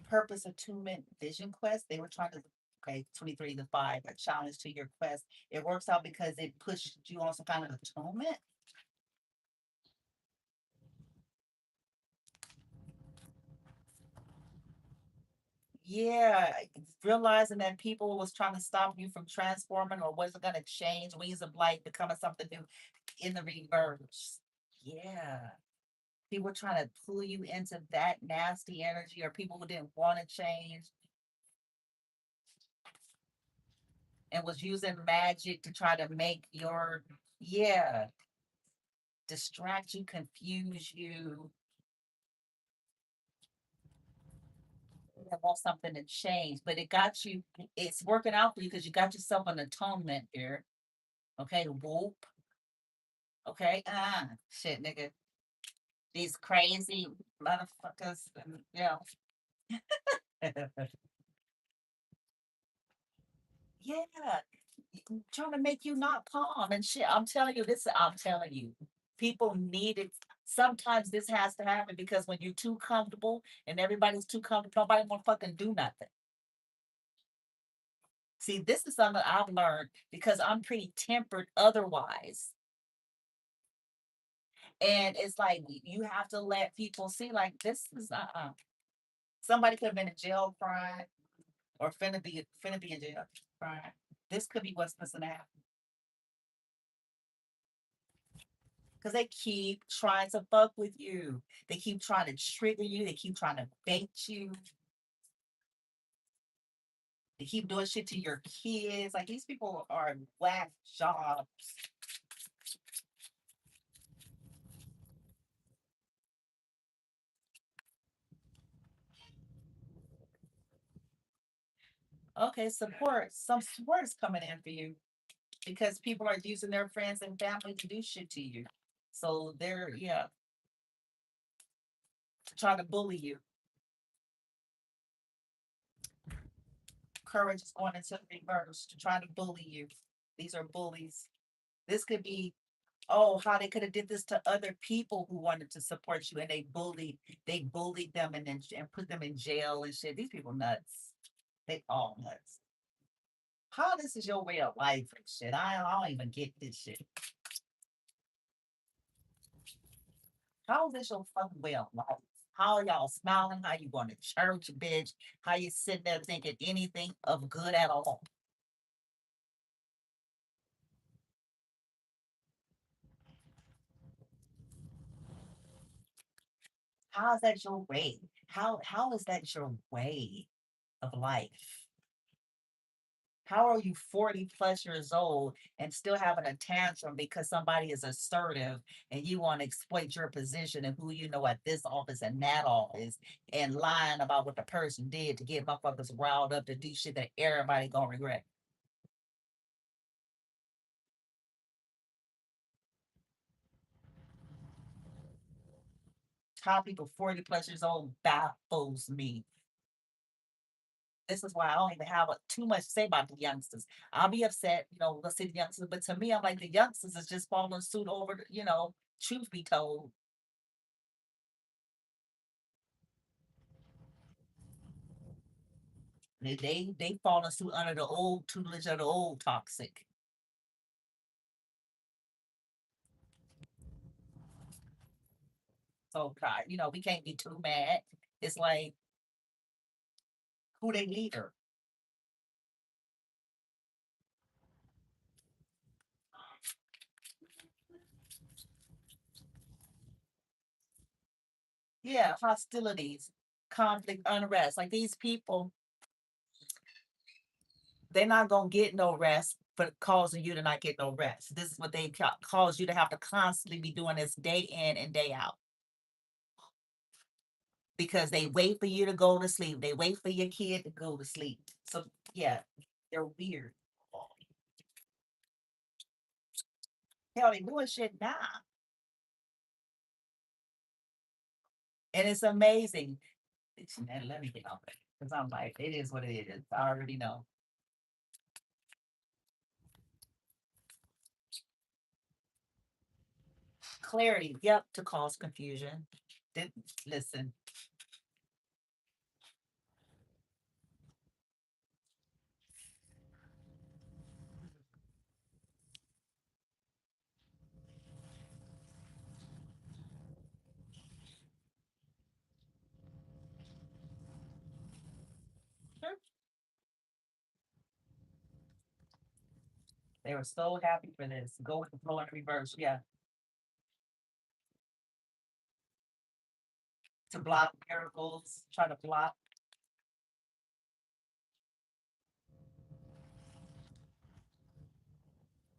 Purpose attunement vision quest. They were trying to okay, 23 to 5, a challenge to your quest. It works out because it pushed you on some kind of attunement. Yeah, realizing that people was trying to stop you from transforming or wasn't gonna change ways of life, becoming something new in the reverse. Yeah. People trying to pull you into that nasty energy, or people who didn't want to change and was using magic to try to make your, yeah, distract you, confuse you, and want something to change. But it got you, it's working out for you because you got yourself an atonement here. Okay, whoop. Okay, shit, nigga. These crazy motherfuckers, yeah. Yeah, trying to make you not calm and shit. I'm telling you this. I'm telling you, people need it. Sometimes this has to happen because when you're too comfortable and everybody's too comfortable, nobody want to fucking do nothing. See, this is something I've learned because I'm pretty tempered otherwise. And it's like you have to let people see, like, this is somebody could have been in jail crying or finna be in jail crying. This could be what's supposed to happen. Because they keep trying to fuck with you. They keep trying to trigger you. They keep trying to bait you. They keep doing shit to your kids. Like these people are whack jobs. Okay, support. Some support is coming in for you because people are using their friends and family to do shit to you. So they're, yeah, trying to bully you. Courage is going into the reverse to try to bully you. These are bullies. This could be, oh, how they could have did this to other people who wanted to support you and they bullied them and put them in jail and shit. These people nuts. They all nuts. How this is your way of life and shit. I don't even get this shit. How is this your fucking way of life? How are y'all smiling? How you going to church, bitch? How you sitting there thinking anything of good at all? How is that your way? How is that your way of life? How are you 40 plus years old and still having a tantrum because somebody is assertive and you want to exploit your position and who you know at this office and that office and lying about what the person did to get motherfuckers riled up to do shit that everybody gonna regret? How people 40 plus years old baffles me. This is why I don't even have too much to say about the youngsters. I'll be upset, let's say the youngsters, but to me, I'm like the youngsters is just following suit over, truth be told. They falling suit under the old tutelage of the old toxic. So God, we can't be too mad. It's like who they leader. Yeah, hostilities, conflict, unrest. Like these people, they're not gonna get no rest for causing you to not get no rest. This is what they cause you to have to constantly be doing this day in and day out because they wait for you to go to sleep. They wait for your kid to go to sleep. So yeah, they're weird. Hell, they doing shit now. And it's amazing. Let me get off it. Because I'm like, it is what it is. I already know. Clarity, yep, to cause confusion. Did, listen, They were so happy for this. Go with the flow in reverse. Yeah. To block miracles, try to block.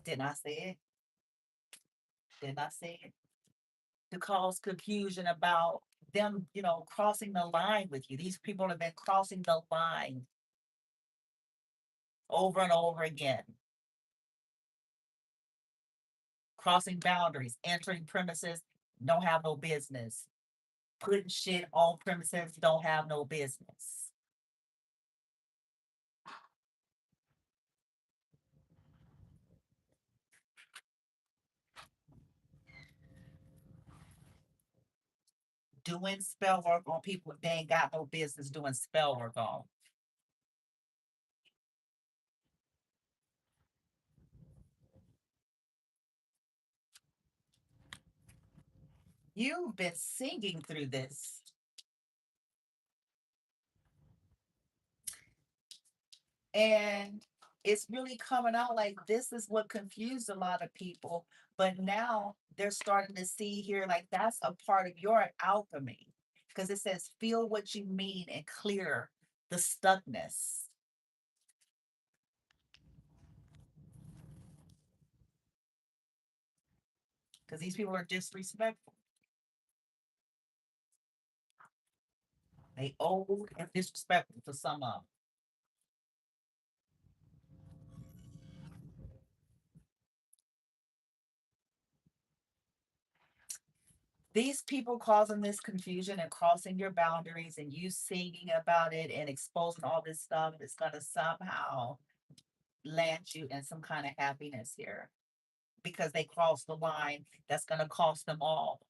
Didn't I say it? Didn't I say it? To cause confusion about them, crossing the line with you. These people have been crossing the line over and over again, crossing boundaries, entering premises, don't have no business, putting shit on premises, don't have no business. Doing spell work on people they ain't got no business doing spell work on. You've been singing through this. And it's really coming out like this is what confused a lot of people. But now they're starting to see here like that's a part of your alchemy. Because it says, feel what you mean and clear the stuckness. Because these people are disrespectful. They old and disrespectful to some of them. These people causing this confusion and crossing your boundaries and you singing about it and exposing all this stuff is going to somehow land you in some kind of happiness here because they crossed the line that's going to cost them all.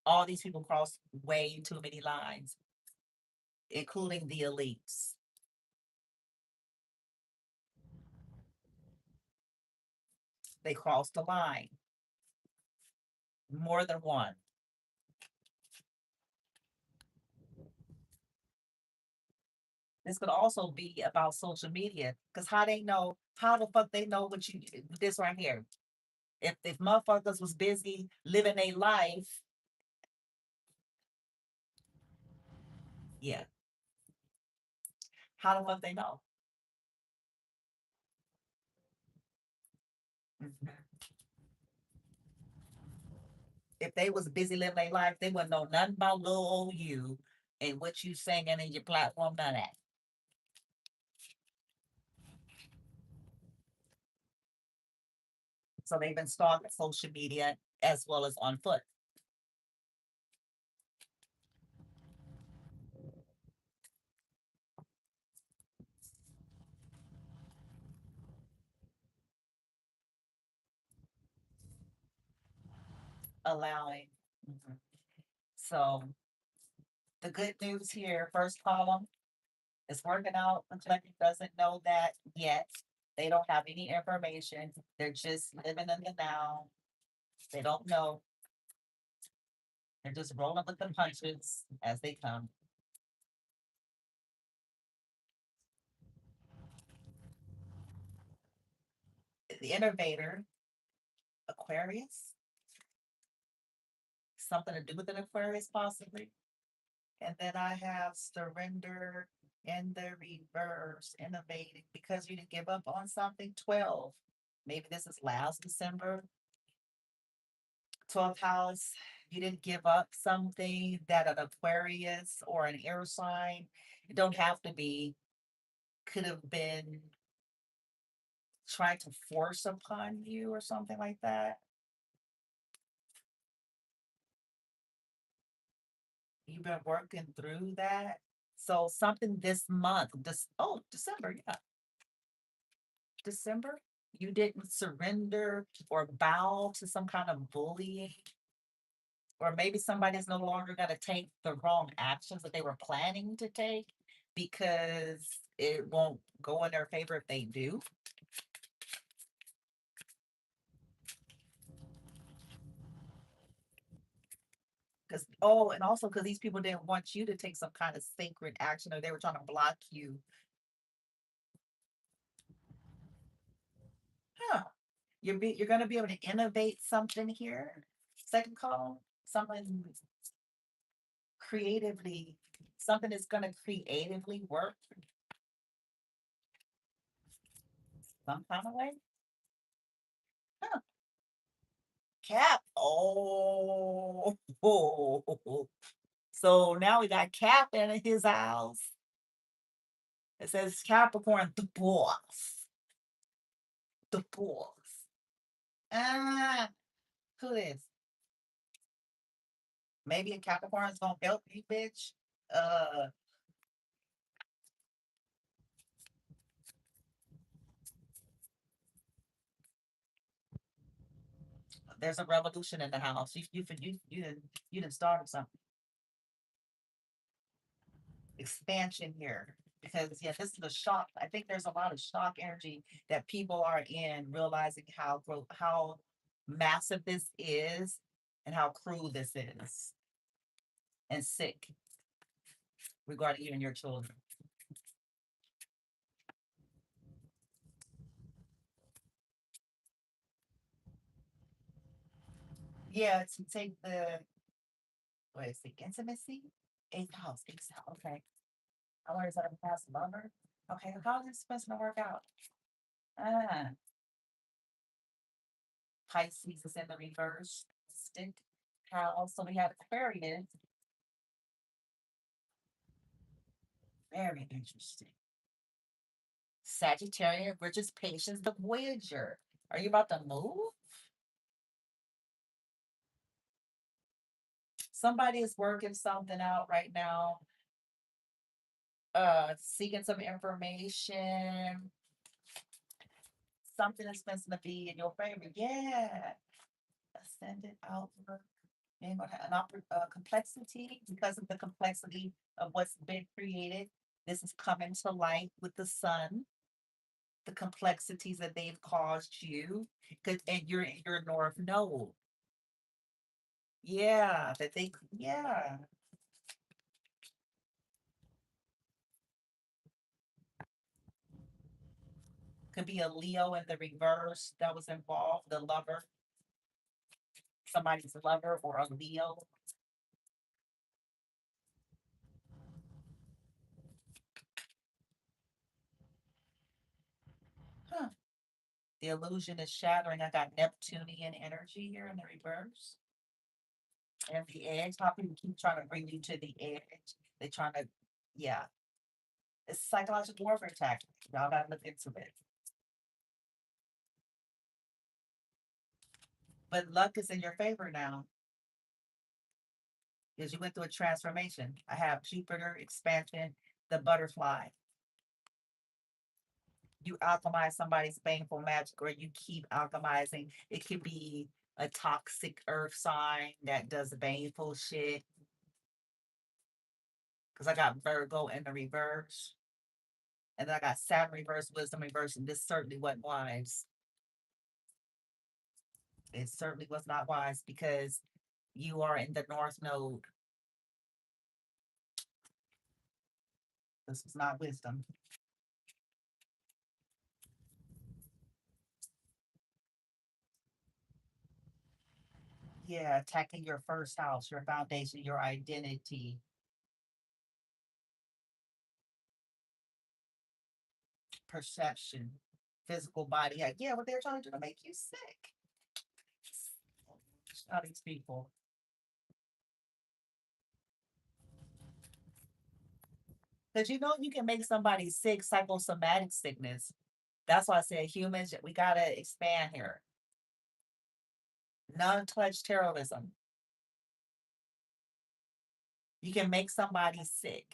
All these people cross way too many lines, including the elites. They crossed the line, more than one. This could also be about social media because how the fuck they know what you this right here. If motherfuckers was busy living a life, yeah, how the fuck they know? Mhm. If they was busy living their life, they wouldn't know nothing about little old you and what you singing in your platform, none of that. So they've been stalking social media as well as on foot, allowing. Mhm. So the good news here, first column, is working out. The collective doesn't know that yet. They don't have any information. They're just living in the now. They don't know. They're just rolling with the punches as they come. The innovator, Aquarius, something to do with an Aquarius, possibly. And then I have surrender in the reverse, innovating because you didn't give up on something. 12. Maybe this is last December. 12th house. You didn't give up something that an Aquarius or an air sign. It don't have to be, could have been trying to force upon you or something like that. You've been working through that. So something this month, December, yeah, December, you didn't surrender or bow to some kind of bullying, or maybe somebody's no longer going to take the wrong actions that they were planning to take because it won't go in their favor if they do. Because, oh, and also because these people didn't want you to take some kind of sacred action or they were trying to block you. you're gonna be able to innovate something here. Second column, something creatively, something that's gonna creatively work some kind of way. Huh. Cap. Oh, so now we got Cap in his house. It says Capricorn, the boss. The boss. Ah, who is? Maybe a Capricorn's gonna help you, bitch. Uh, there's a revolution in the house. You didn't start something. Expansion here. Because yeah, this is a shock. I think there's a lot of shock energy that people are in, realizing how massive this is and how cruel this is and sick regarding you and your children. Yeah, to take the what is it, intimacy? Eighth house, eighth house. Okay. I wonder is that a past lover? Okay, how is this supposed to work out? Ah, Pisces is in the reverse. Stick. How also we have Aquarius. Very interesting. Sagittarius, we're just patience, the Voyager. Are you about to move? Somebody is working something out right now, seeking some information. Something is supposed to be in your favor. Yeah. Ascendant outlook. And what an complexity because of the complexity of what's been created. This is coming to light with the sun, the complexities that they've caused you, because and you're in your north node. Yeah, that they yeah. Could be a Leo in the reverse that was involved, the lover, somebody's lover or a Leo. Huh. The illusion is shattering. I got Neptunian energy here in the reverse. And the edge, how people keep trying to bring you to the edge. They're trying to, yeah. It's psychological warfare tactic. Y'all gotta look into it. But luck is in your favor now because you went through a transformation. I have Jupiter expansion, the butterfly. You alchemize somebody's painful magic, or you keep alchemizing. It could be a toxic earth sign that does baneful shit. Because I got Virgo in the reverse. And then I got Saturn reverse, wisdom reverse, and this certainly wasn't wise. It certainly was not wise because you are in the North Node. This was not wisdom. Yeah, attacking your first house, your foundation, your identity, perception, physical body. Yeah, what they're trying to do to make you sick. All these people. Because you know you can make somebody sick, psychosomatic sickness. That's why I said humans, we gotta expand here. Non-touch terrorism. You can make somebody sick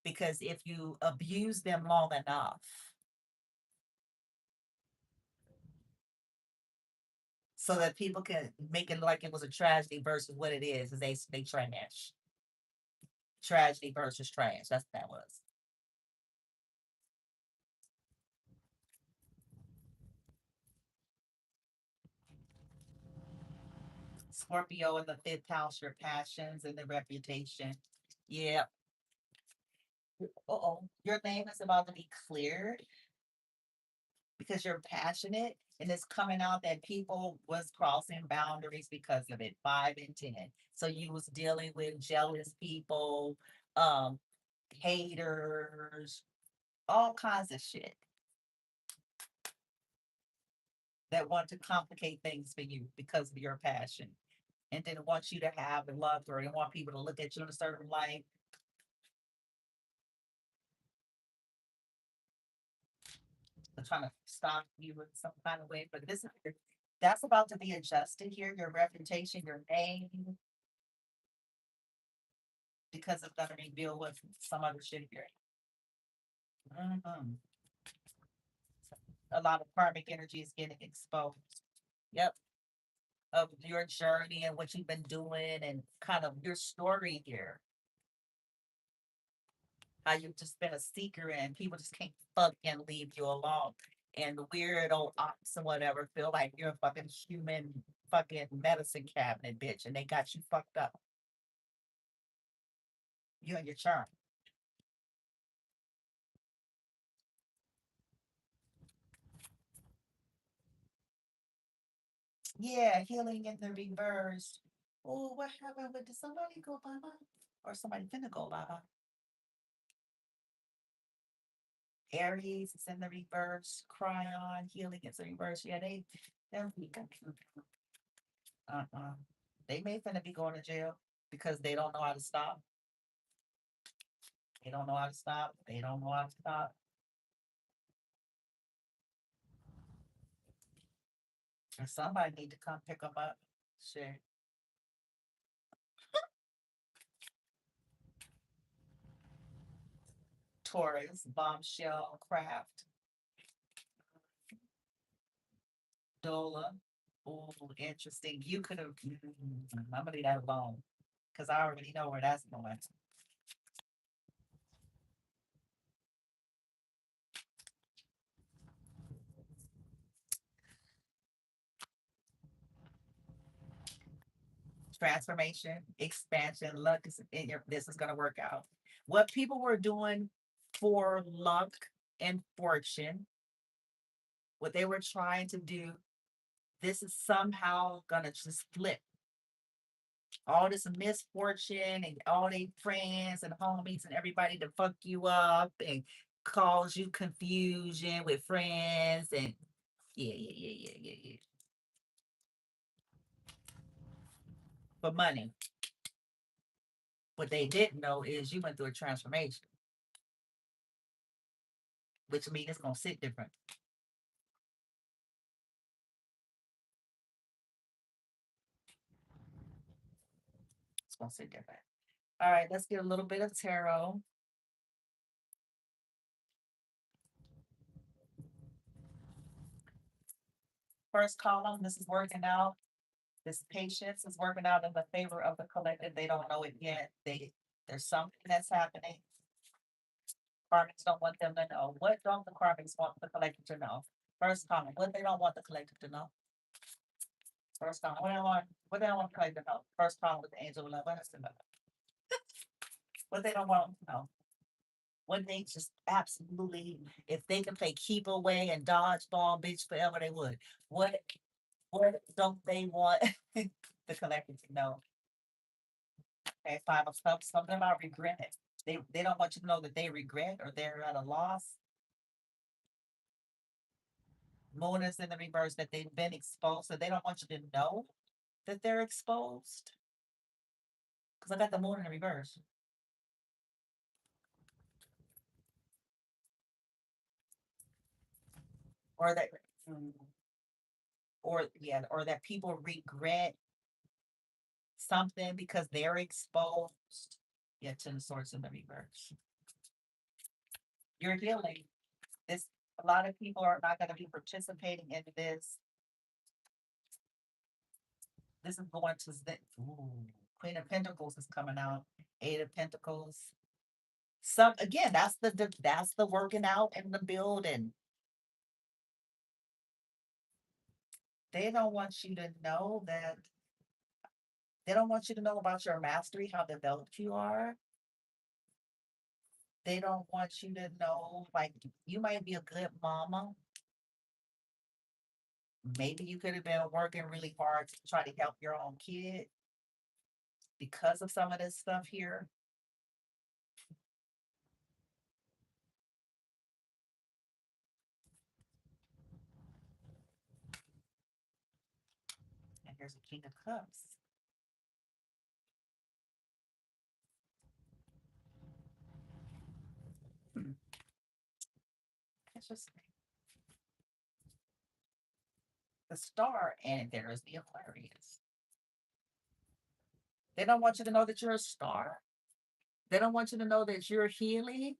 because if you abuse them long enough, so that people can make it like it was a tragedy versus what it is they trash. Tragedy versus trash. That's what that was. Scorpio in the fifth house, your passions and the reputation. Yeah. Uh-oh. Your name is about to be cleared because you're passionate, and it's coming out that people was crossing boundaries because of it. 5 and 10. So you was dealing with jealous people, um, haters, all kinds of shit that want to complicate things for you because of your passion. And then want you to have a love or they want people to look at you in a certain light. They're trying to stop you in some kind of way. But this is that's about to be adjusted here, your reputation, your name, because it's gonna reveal with some other shit here. Mhm. A lot of karmic energy is getting exposed. Yep. Of your journey and what you've been doing and kind of your story here. How you've just been a seeker and people just can't fucking leave you alone. And the weirdo ops and whatever feel like you're a fucking human fucking medicine cabinet, bitch, and they got you fucked up. You and your charm. Yeah, healing in the reverse. Oh, what happened? Did somebody go baba? Or somebody finna go baba? Aries is in the reverse. Cryon, healing is in reverse. Yeah, they're weak. Uh-uh. They may finna be going to jail because they don't know how to stop. They don't know how to stop. They don't know how to stop. And somebody need to come pick them up. Shit. Taurus, bombshell, craft, Dola. Oh, interesting. You could have. I'm gonna leave that alone because I already know where that's going. Transformation, expansion, luck is in your. This is gonna work out. What people were doing for luck and fortune, what they were trying to do, this is somehow gonna just flip all this misfortune and all they friends and homies and everybody to fuck you up and cause you confusion with friends and yeah. For money. What they didn't know is you went through a transformation, which means it's gonna sit different. It's gonna sit different. All right, let's get a little bit of tarot. First column, this is working out. This patience is working out in the favor of the collective. They don't know it yet. There's something that's happening. Karmics don't want them to know. What don't the Karmics want the collective to know? First comment, what they don't want the collective to know. First comment, what they don't want the collective to know. First comment with the angel of love, understand that. What they don't want them to know. What they just absolutely, if they can play keep away and dodgeball, bitch, forever they would. What what don't they want the collective to know? Okay, 5 of Cups, something about regret. They don't want you to know that they regret or they're at a loss. Moon is in the reverse that they've been exposed, so they don't want you to know that they're exposed. Because I got the moon in the reverse. Or that or yeah, or that people regret something because they're exposed. Yeah, to the source in the reverse. You're healing. This a lot of people are not going to be participating in this. This is going to the Queen of Pentacles is coming out. 8 of Pentacles. Some again, that's the working out and the building. They don't want you to know that they don't want you to know about your mastery, how developed you are. They don't want you to know, like, you might be a good mama, Maybe you could have been working really hard to try to help your own kid because of some of this stuff here. And here's a King of Cups. Hmm. Interesting. The Star, and there's the Aquarius. They don't want you to know that you're a star. They don't want you to know that you're healing,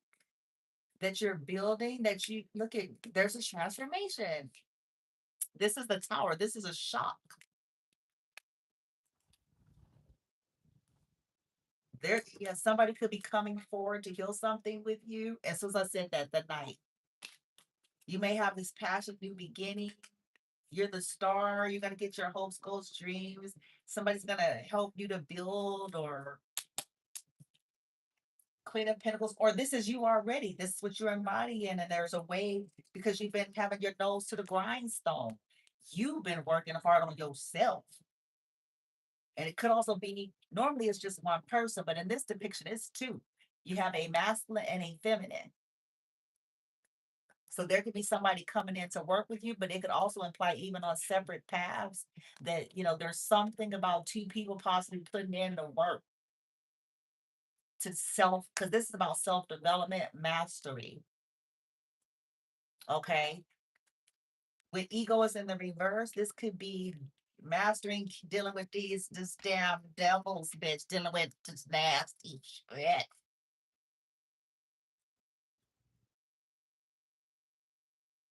that you're building, that you look at, there's a transformation. This is the Tower. This is a shock. There, yeah, somebody could be coming forward to heal something with you. As soon as I said that, the night, you may have this passion, new beginning. You're the star. You're gonna get your hopes, goals, dreams. Somebody's gonna help you to build, or Queen of Pentacles, or this is you already. This is what you're embodying, and there's a way because you've been having your nose to the grindstone. You've been working hard on yourself. And it could also be, normally it's just one person, but in this depiction, it's two. You have a masculine and a feminine. So there could be somebody coming in to work with you, but it could also imply even on separate paths that, there's something about two people possibly putting in the work to self, because this is about self-development, mastery. Okay. When ego is in the reverse, this could be mastering, dealing with this damn devils, bitch, dealing with this nasty shit.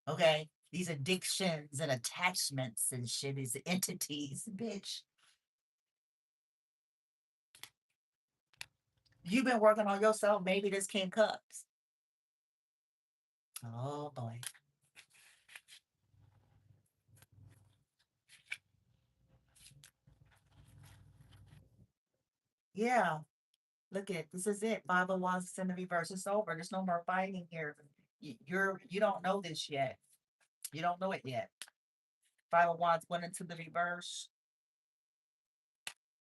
Okay. These addictions and attachments and shit, these entities, bitch. You've been working on yourself. Maybe this King Cups. Oh boy. Yeah. Look at this is it. Five of Wands is in the reverse. It's over. There's no more fighting here. You don't know this yet. You don't know it yet. Five of Wands went into the reverse.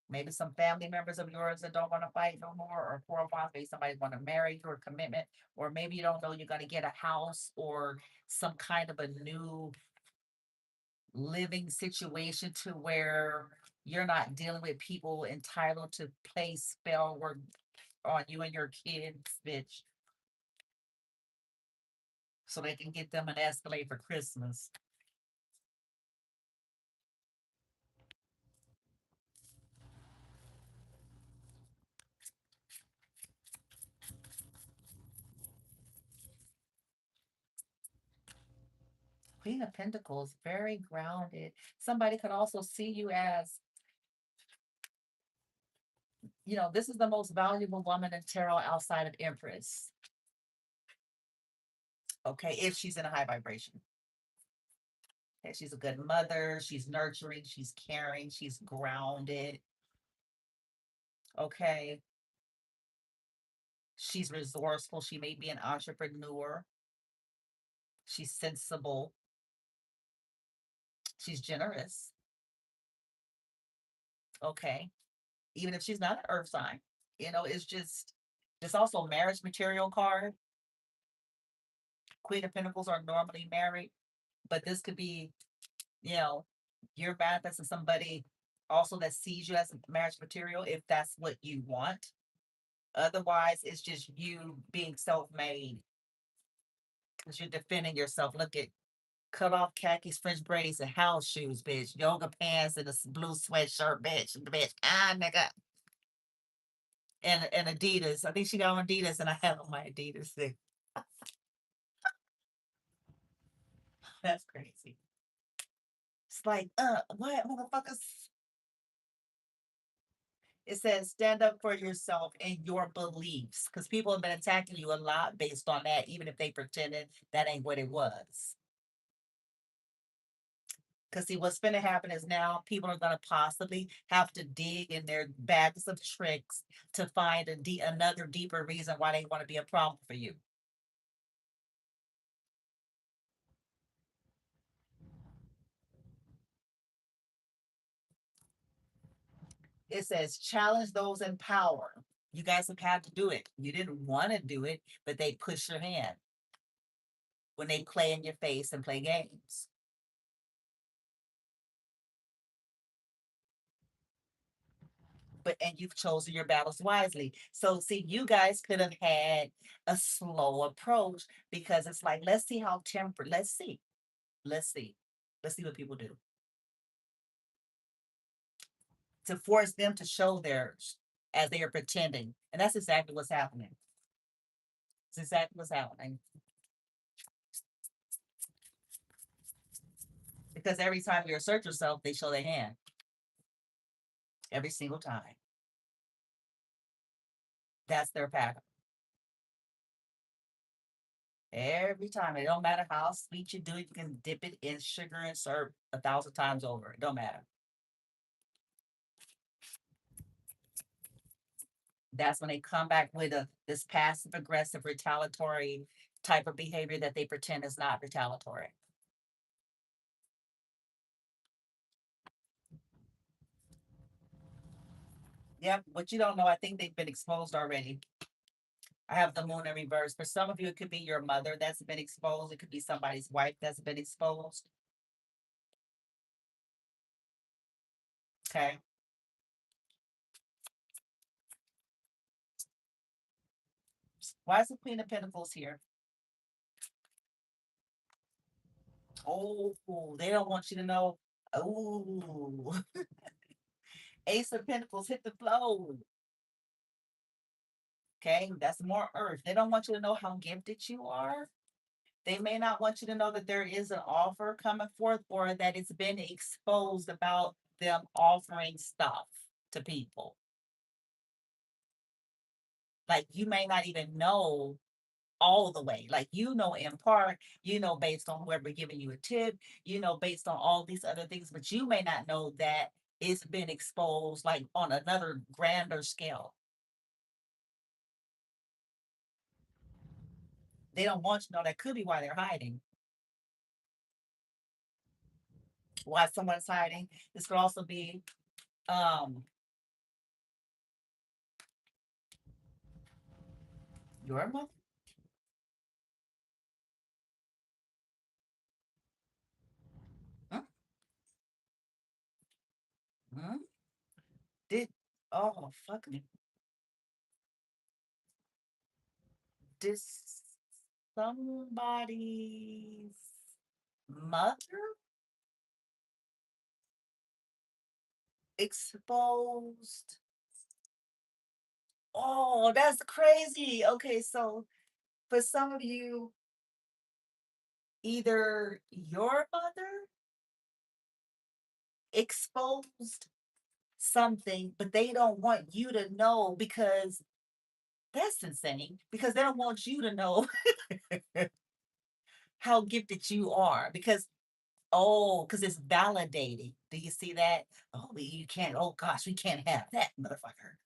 Maybe some family members of yours that don't want to fight no more, or Four of Wands, maybe somebody want to marry you or commitment, or maybe you don't know you're going to get a house or some kind of a new living situation to where you're not dealing with people entitled to play spell work on you and your kids, bitch, so they can get them an Escalade for Christmas. Queen of Pentacles, very grounded. Somebody could also see you as, this is the most valuable woman in tarot outside of Empress. Okay, if she's in a high vibration. Okay, she's a good mother, she's nurturing, she's caring, she's grounded. Okay, she's resourceful, she may be an entrepreneur, she's sensible, she's generous. Okay, even if she's not an earth sign, it's just, it's also marriage material card. Queen of Pentacles are normally married, but this could be, you know, you're manifesting somebody also that sees you as marriage material if that's what you want. Otherwise, it's just you being self-made because you're defending yourself. Look at cut off khakis, French braids, and house shoes, bitch. Yoga pants and a blue sweatshirt, bitch. Ah, nigga. And Adidas. I think she got on Adidas, and I have on my Adidas thing. That's crazy. It's like, what motherfuckers? It says stand up for yourself and your beliefs because people have been attacking you a lot based on that, even if they pretended that ain't what it was. Because see, what's going to happen is now people are going to possibly have to dig in their bags of tricks to find another deeper reason why they want to be a problem for you. It says challenge those in power. You guys have had to do it. You didn't want to do it, but they push your hand when they play in your face and play games. But and you've chosen your battles wisely. So see, you guys could have had a slow approach because it's like, let's see how tempered. Let's see. Let's see. Let's see what people do to force them to show theirs as they are pretending. And that's exactly what's happening. It's exactly what's happening. Because every time you assert yourself, they show their hand. Every single time. That's their pattern. Every time. It don't matter how sweet you do it, you can dip it in sugar and syrup 1,000 times over. It don't matter. That's when they come back with this passive aggressive retaliatory type of behavior that they pretend is not retaliatory. Yep, what you don't know, I think they've been exposed already. I have the moon in reverse. For some of you, it could be your mother that's been exposed. It could be somebody's wife that's been exposed. Okay. Why is the Queen of Pentacles here? Oh, they don't want you to know. Oh, Ace of Pentacles hit the flow. Okay, that's more earth. They don't want you to know how gifted you are. They may not want you to know that there is an offer coming forth or that it's been exposed about them offering stuff to people. Like you may not even know all the way. Like you know in part, you know based on whoever giving you a tip, you know based on all these other things, but you may not know that it's been exposed like on another grander scale. They don't want you to know that could be why they're hiding. Why someone's hiding. This could also be um your mother. Huh? Huh? Did oh fuck me. Did somebody's mother exposed? Oh, that's crazy. Okay, so for some of you, either your mother exposed something, but they don't want you to know because that's insane. Because they don't want you to know how gifted you are. Because oh, because it's validating. Do you see that? Oh, you can't. Oh gosh, we can't have that, motherfucker.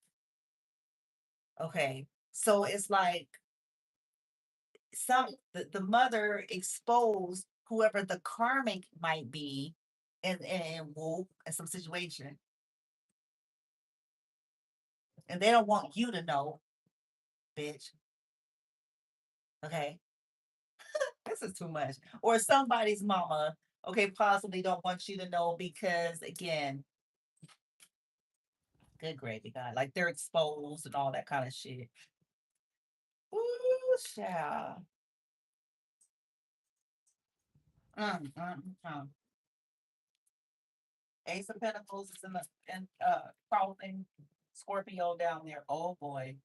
Okay, so it's like the mother exposed whoever the karmic might be in woo in some situation, and they don't want you to know, bitch. Okay, this is too much. Or somebody's mama, okay, possibly don't want you to know because again, good gravy, God, like they're exposed and all that kind of shit. Ooh, child. Mm. Ace of Pentacles is in the crossing Scorpio down there. Oh boy.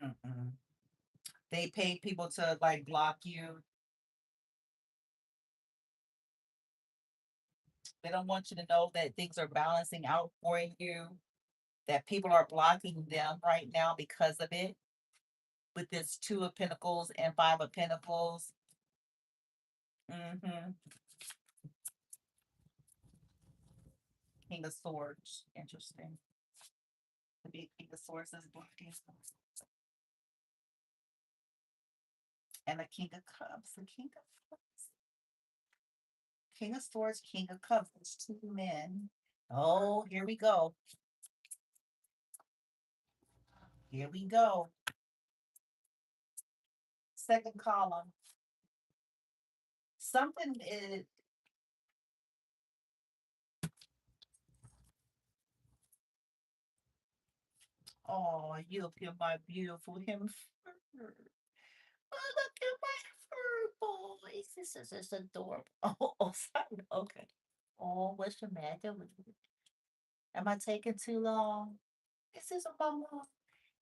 Mm-mm. They pay people to like block you. They don't want you to know that things are balancing out for you, that people are blocking them right now because of it. With this Two of Pentacles and Five of Pentacles. Mm-hmm. King of Swords. Interesting. To be King of Swords is blocking. And the King of Cups. The King of Cups. King of Swords, King of Cups, two men. Oh, here we go. Here we go. Second column. Something is, oh, you look at my beautiful him fur. Oh, look at my fur boys. This is just adorable. Oh, sorry. Okay. Oh, what's the matter with you? Am I taking too long? This is a mama.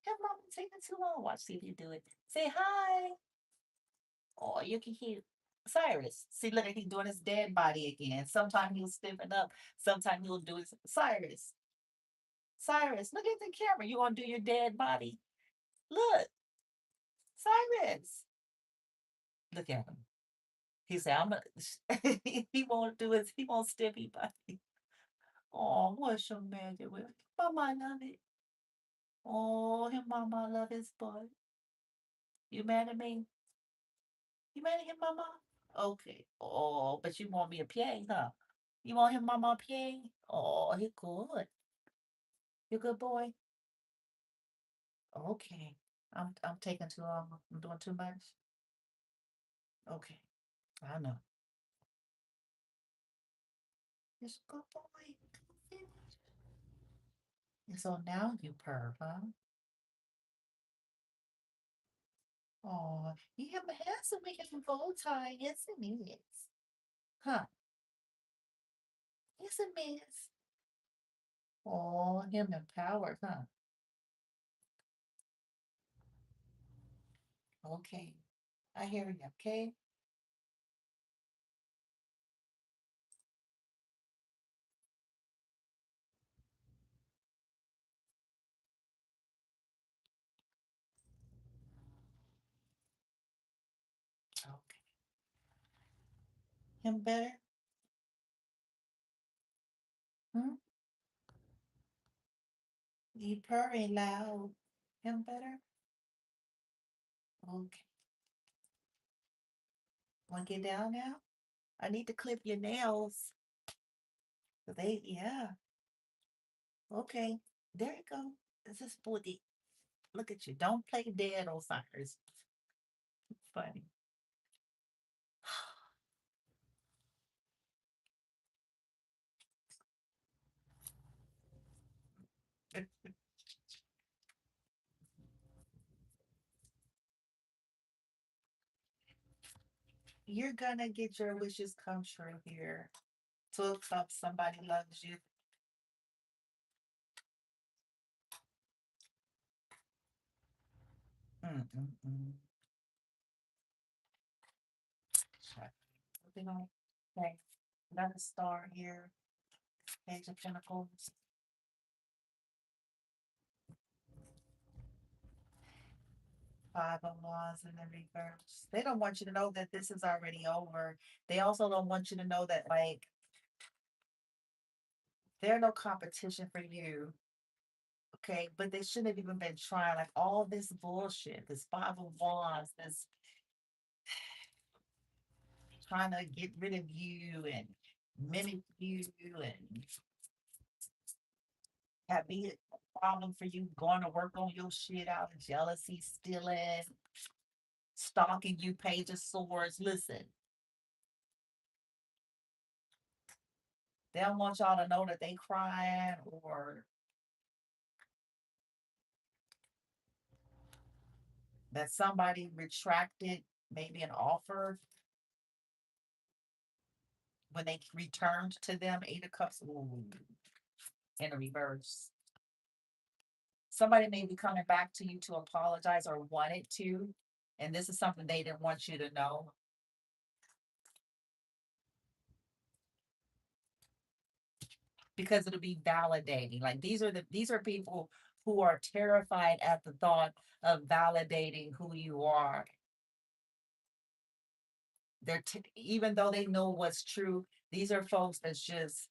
Have mama taking too long? Watch, see if you do it. Say hi. Oh, you can hear Cyrus. See, look at he doing his dead body again. Sometimes he'll stiffen up. Sometimes he'll do his Cyrus. Cyrus, look at the camera. You gonna do your dead body? Look, Cyrus. Look at him. He said, "I'm gonna." He won't do his. He won't stiff his body. Oh, what's your magic with? Mama, I love it. Oh, him, mama, I love his boy. You mad at me? You mad at him, mama? Okay. Oh, but you want me a PA, huh? You want him, mama, a PA? Oh, he good. You good boy? Okay. I'm taking too long. I'm doing too much. Okay. I know. It's a good boy. And so now you purr, huh? Oh, you have a handsome with him bow tie. Yes, it is. Huh? Yes, it is. Oh, him empowered, huh? Okay. I hear you. Okay. Okay. Him better? Hmm? You purring loud. Him better? Okay. Want to get down now? I need to clip your nails. They, yeah. Okay. There you go. This is booty. Look at you. Don't play dead, Osiris. Funny. You're gonna get your wishes come true here. 12 cups, somebody loves you. Mm-mm-mm. Moving on. Okay. Another star here. Page of Pentacles. Five of Wands in the reverse. They don't want you to know that this is already over. They also don't want you to know that, like, they're no competition for you. Okay. But they shouldn't have even been trying. Like, all this bullshit, this Five of Wands, this trying to get rid of you and mimic you and have be a problem for you going to work on your shit out of jealousy, stealing, stalking you, Page of Swords. Listen, they don't want y'all to know that they crying or that somebody retracted maybe an offer when they returned to them. Eight of Cups, ooh, in a reverse. Somebody may be coming back to you to apologize or wanted to, and this is something they didn't want you to know. Because it'll be validating. Like these are people who are terrified at the thought of validating who you are. Even though they know what's true, these are folks that's just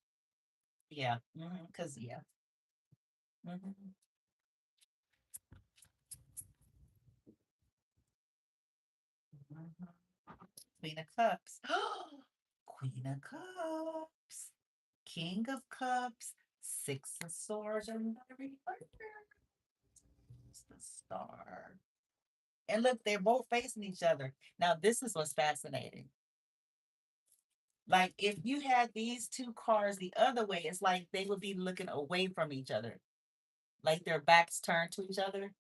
yeah. Because yeah. hmm hmm Queen of Cups. Queen of Cups, King of Cups, Six of Swords, and the reverse. It's the Star. And look, they're both facing each other. Now, this is what's fascinating. Like, if you had these two cards the other way, it's like they would be looking away from each other, like their backs turned to each other.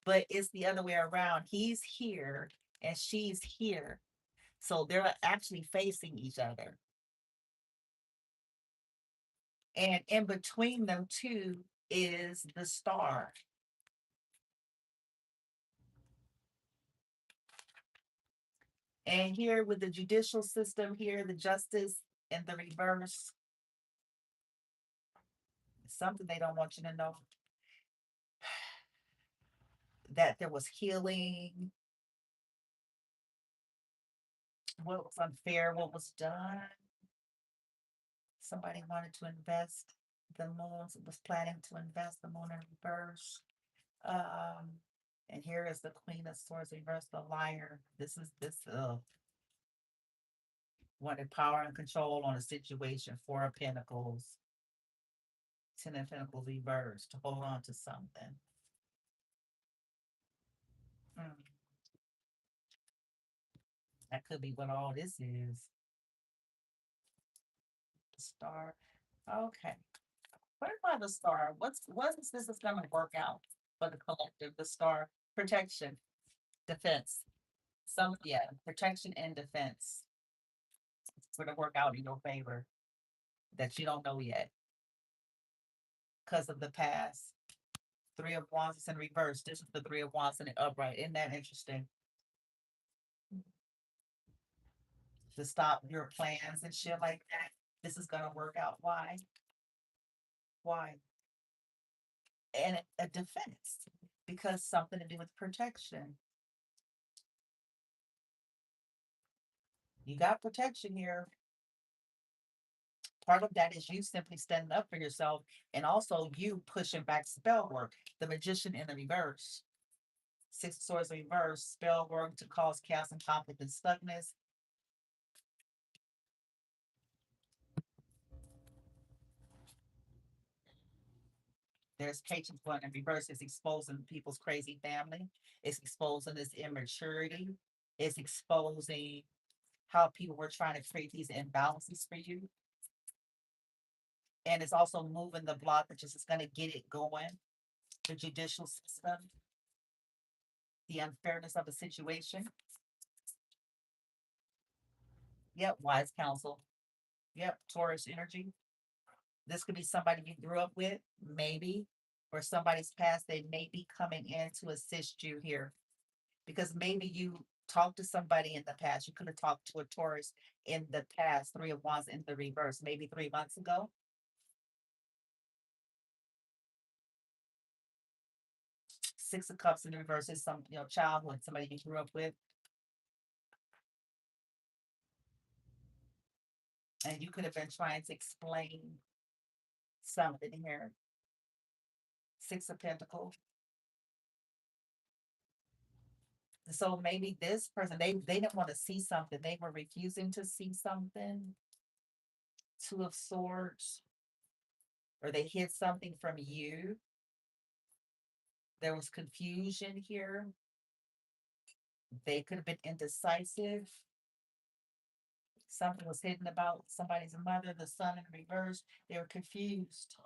But it's the other way around. He's here and she's here. So they're actually facing each other. And in between them two is the Star. And here with the judicial system, here, the justice in the reverse, something they don't want you to know, that there was healing, what was unfair, what was done. Somebody wanted to invest, the moon was planning to invest, the moon in reverse. Um, and here is the Queen of Swords reverse, the liar. This wanted power and control on a situation. Four of Pentacles, Ten of Pentacles reverse, to hold on to something. Hmm. That could be what all this is. The Star. Okay. What about the Star? What is this is going to work out for the collective? The Star, protection, defense. Some, yeah, protection and defense. It's going to work out in your favor that you don't know yet because of the past. Three of Wands is in reverse. This is the Three of Wands in the upright. Isn't that interesting? To stop your plans and shit like that. This is gonna work out. Why? Why? And a defense, because something to do with protection. You got protection here. Part of that is you simply standing up for yourself, and also you pushing back spell work. The Magician in the reverse. Six of Swords in reverse. Spell work to cause chaos and conflict and stuckness. There's patience one in reverse. It's exposing people's crazy family. It's exposing this immaturity. It's exposing how people were trying to create these imbalances for you. And it's also moving the blockages. It's going to get it going. The judicial system, the unfairness of the situation. Yep, wise counsel. Yep, Taurus energy. This could be somebody you grew up with, maybe, or somebody's past. They may be coming in to assist you here because maybe you talked to somebody in the past. You could have talked to a Taurus in the past, Three of Wands in the reverse, maybe 3 months ago. Six of Cups in the reverse is some, childhood, somebody you grew up with. And you could have been trying to explain something here. Six of Pentacles. So maybe this person, they didn't want to see something. They were refusing to see something. Two of Swords. Or they hid something from you. There was confusion here. They could have been indecisive. Something was hidden about somebody's mother, the Sun in reverse. They were confused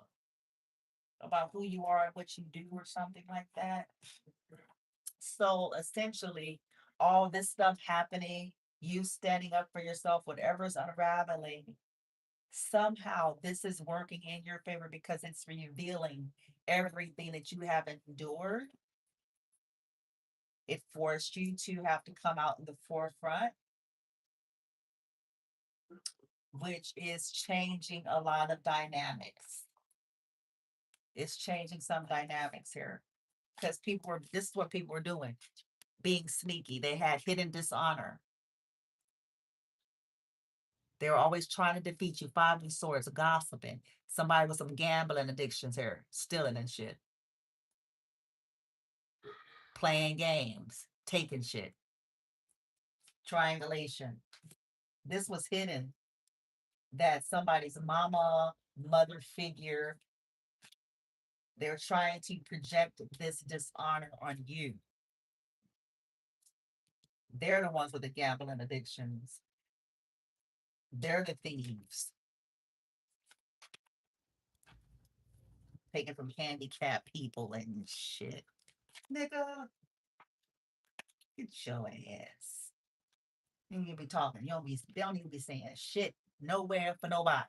about who you are and what you do or something like that. So essentially, all this stuff happening, you standing up for yourself, whatever's unraveling, somehow this is working in your favor because it's revealing everything that you have endured. It forced you to have to come out in the forefront, which is changing a lot of dynamics. It's changing some dynamics here because this is what people were doing, being sneaky. They had hidden dishonor. They were always trying to defeat you. Five of Swords, gossiping. Somebody with some gambling addictions here, stealing and shit, playing games, taking shit, triangulation. This was hidden, that somebody's mama, mother figure, they're trying to project this dishonor on you. They're the ones with the gambling addictions. They're the thieves, taking from handicapped people and shit. Nigga, get your ass. You need to be talking. They don't even be saying shit nowhere for nobody.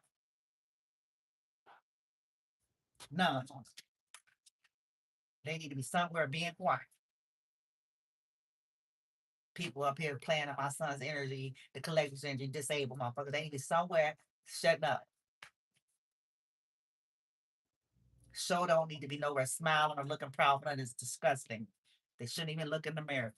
None. They need to be somewhere being quiet. People up here playing on my son's energy, the collector's energy, disabled motherfuckers. They need to be somewhere shutting up. Show don't need to be nowhere smiling or looking proud. That is disgusting. They shouldn't even look in the mirror.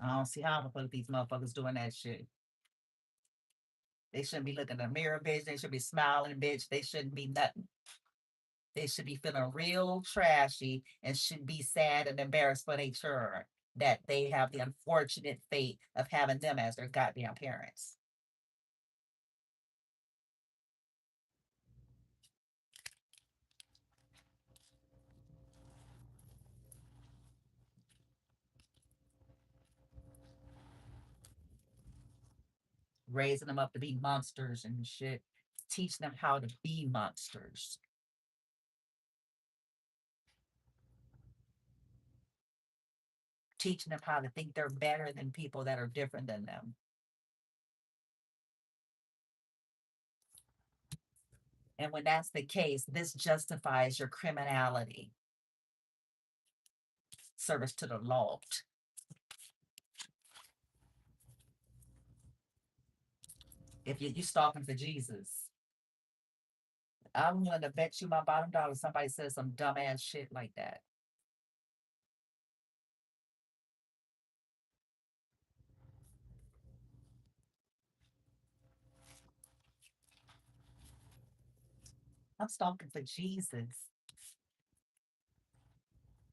I don't see how the fuck these motherfuckers doing that shit. They shouldn't be looking in the mirror, bitch. They should be smiling, bitch. They shouldn't be nothing. They should be feeling real trashy and should be sad and embarrassed for their children that they have the unfortunate fate of having them as their goddamn parents. Raising them up to be monsters and shit. Teach them how to be monsters. Teaching them how to think they're better than people that are different than them. And when that's the case, this justifies your criminality. Service to the Lord. If you stalking for Jesus, I'm willing to bet you my bottom dollar somebody says some dumbass shit like that. I'm stalking for Jesus.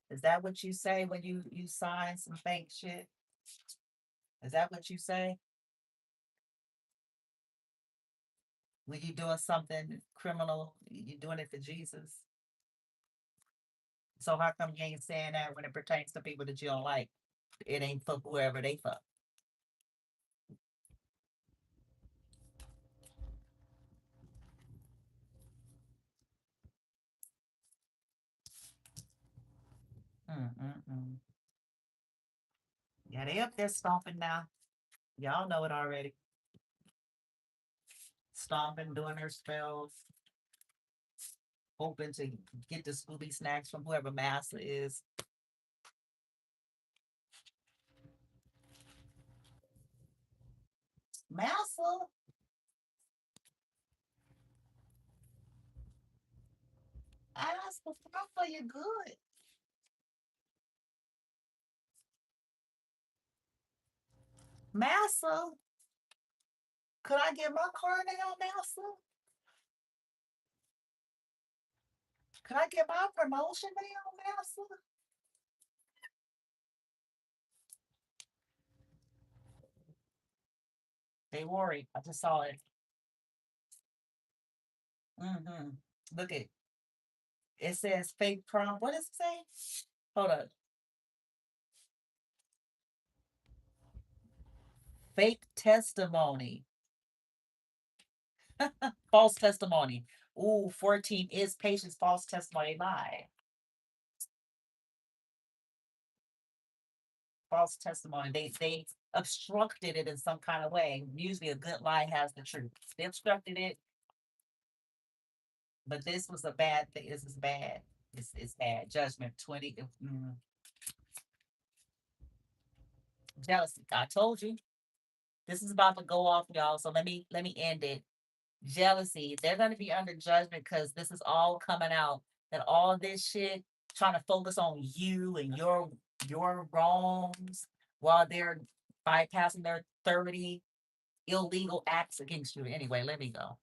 Is that what you say when you sign some fake shit? Is that what you say when you doing something criminal? You doing it for Jesus. So how come you ain't saying that when it pertains to people that you don't like? It ain't for whoever they fuck. Mm-mm-mm. Yeah, they up there stomping now. Y'all know it already. Stomping, doing their spells, hoping to get the Scooby snacks from whoever master is. Master, ask for your good. Master, could I get my car now, Master? Could I get my promotion now, Master? They worry. I just saw it. Mm-hmm. Look at it says fake prom. What does it say? Hold up. Fake testimony. False testimony. Ooh, 14 is patient's false testimony lie. False testimony. They obstructed it in some kind of way. Usually a good lie has the truth. They obstructed it, but this was a bad thing. This is bad. It's bad. Judgment 20. Jealousy. I told you. This is about to go off, y'all. So let me end it. Jealousy. They're gonna be under judgment because this is all coming out. That all this shit trying to focus on you and your wrongs while they're bypassing their 30 illegal acts against you. Anyway, let me go.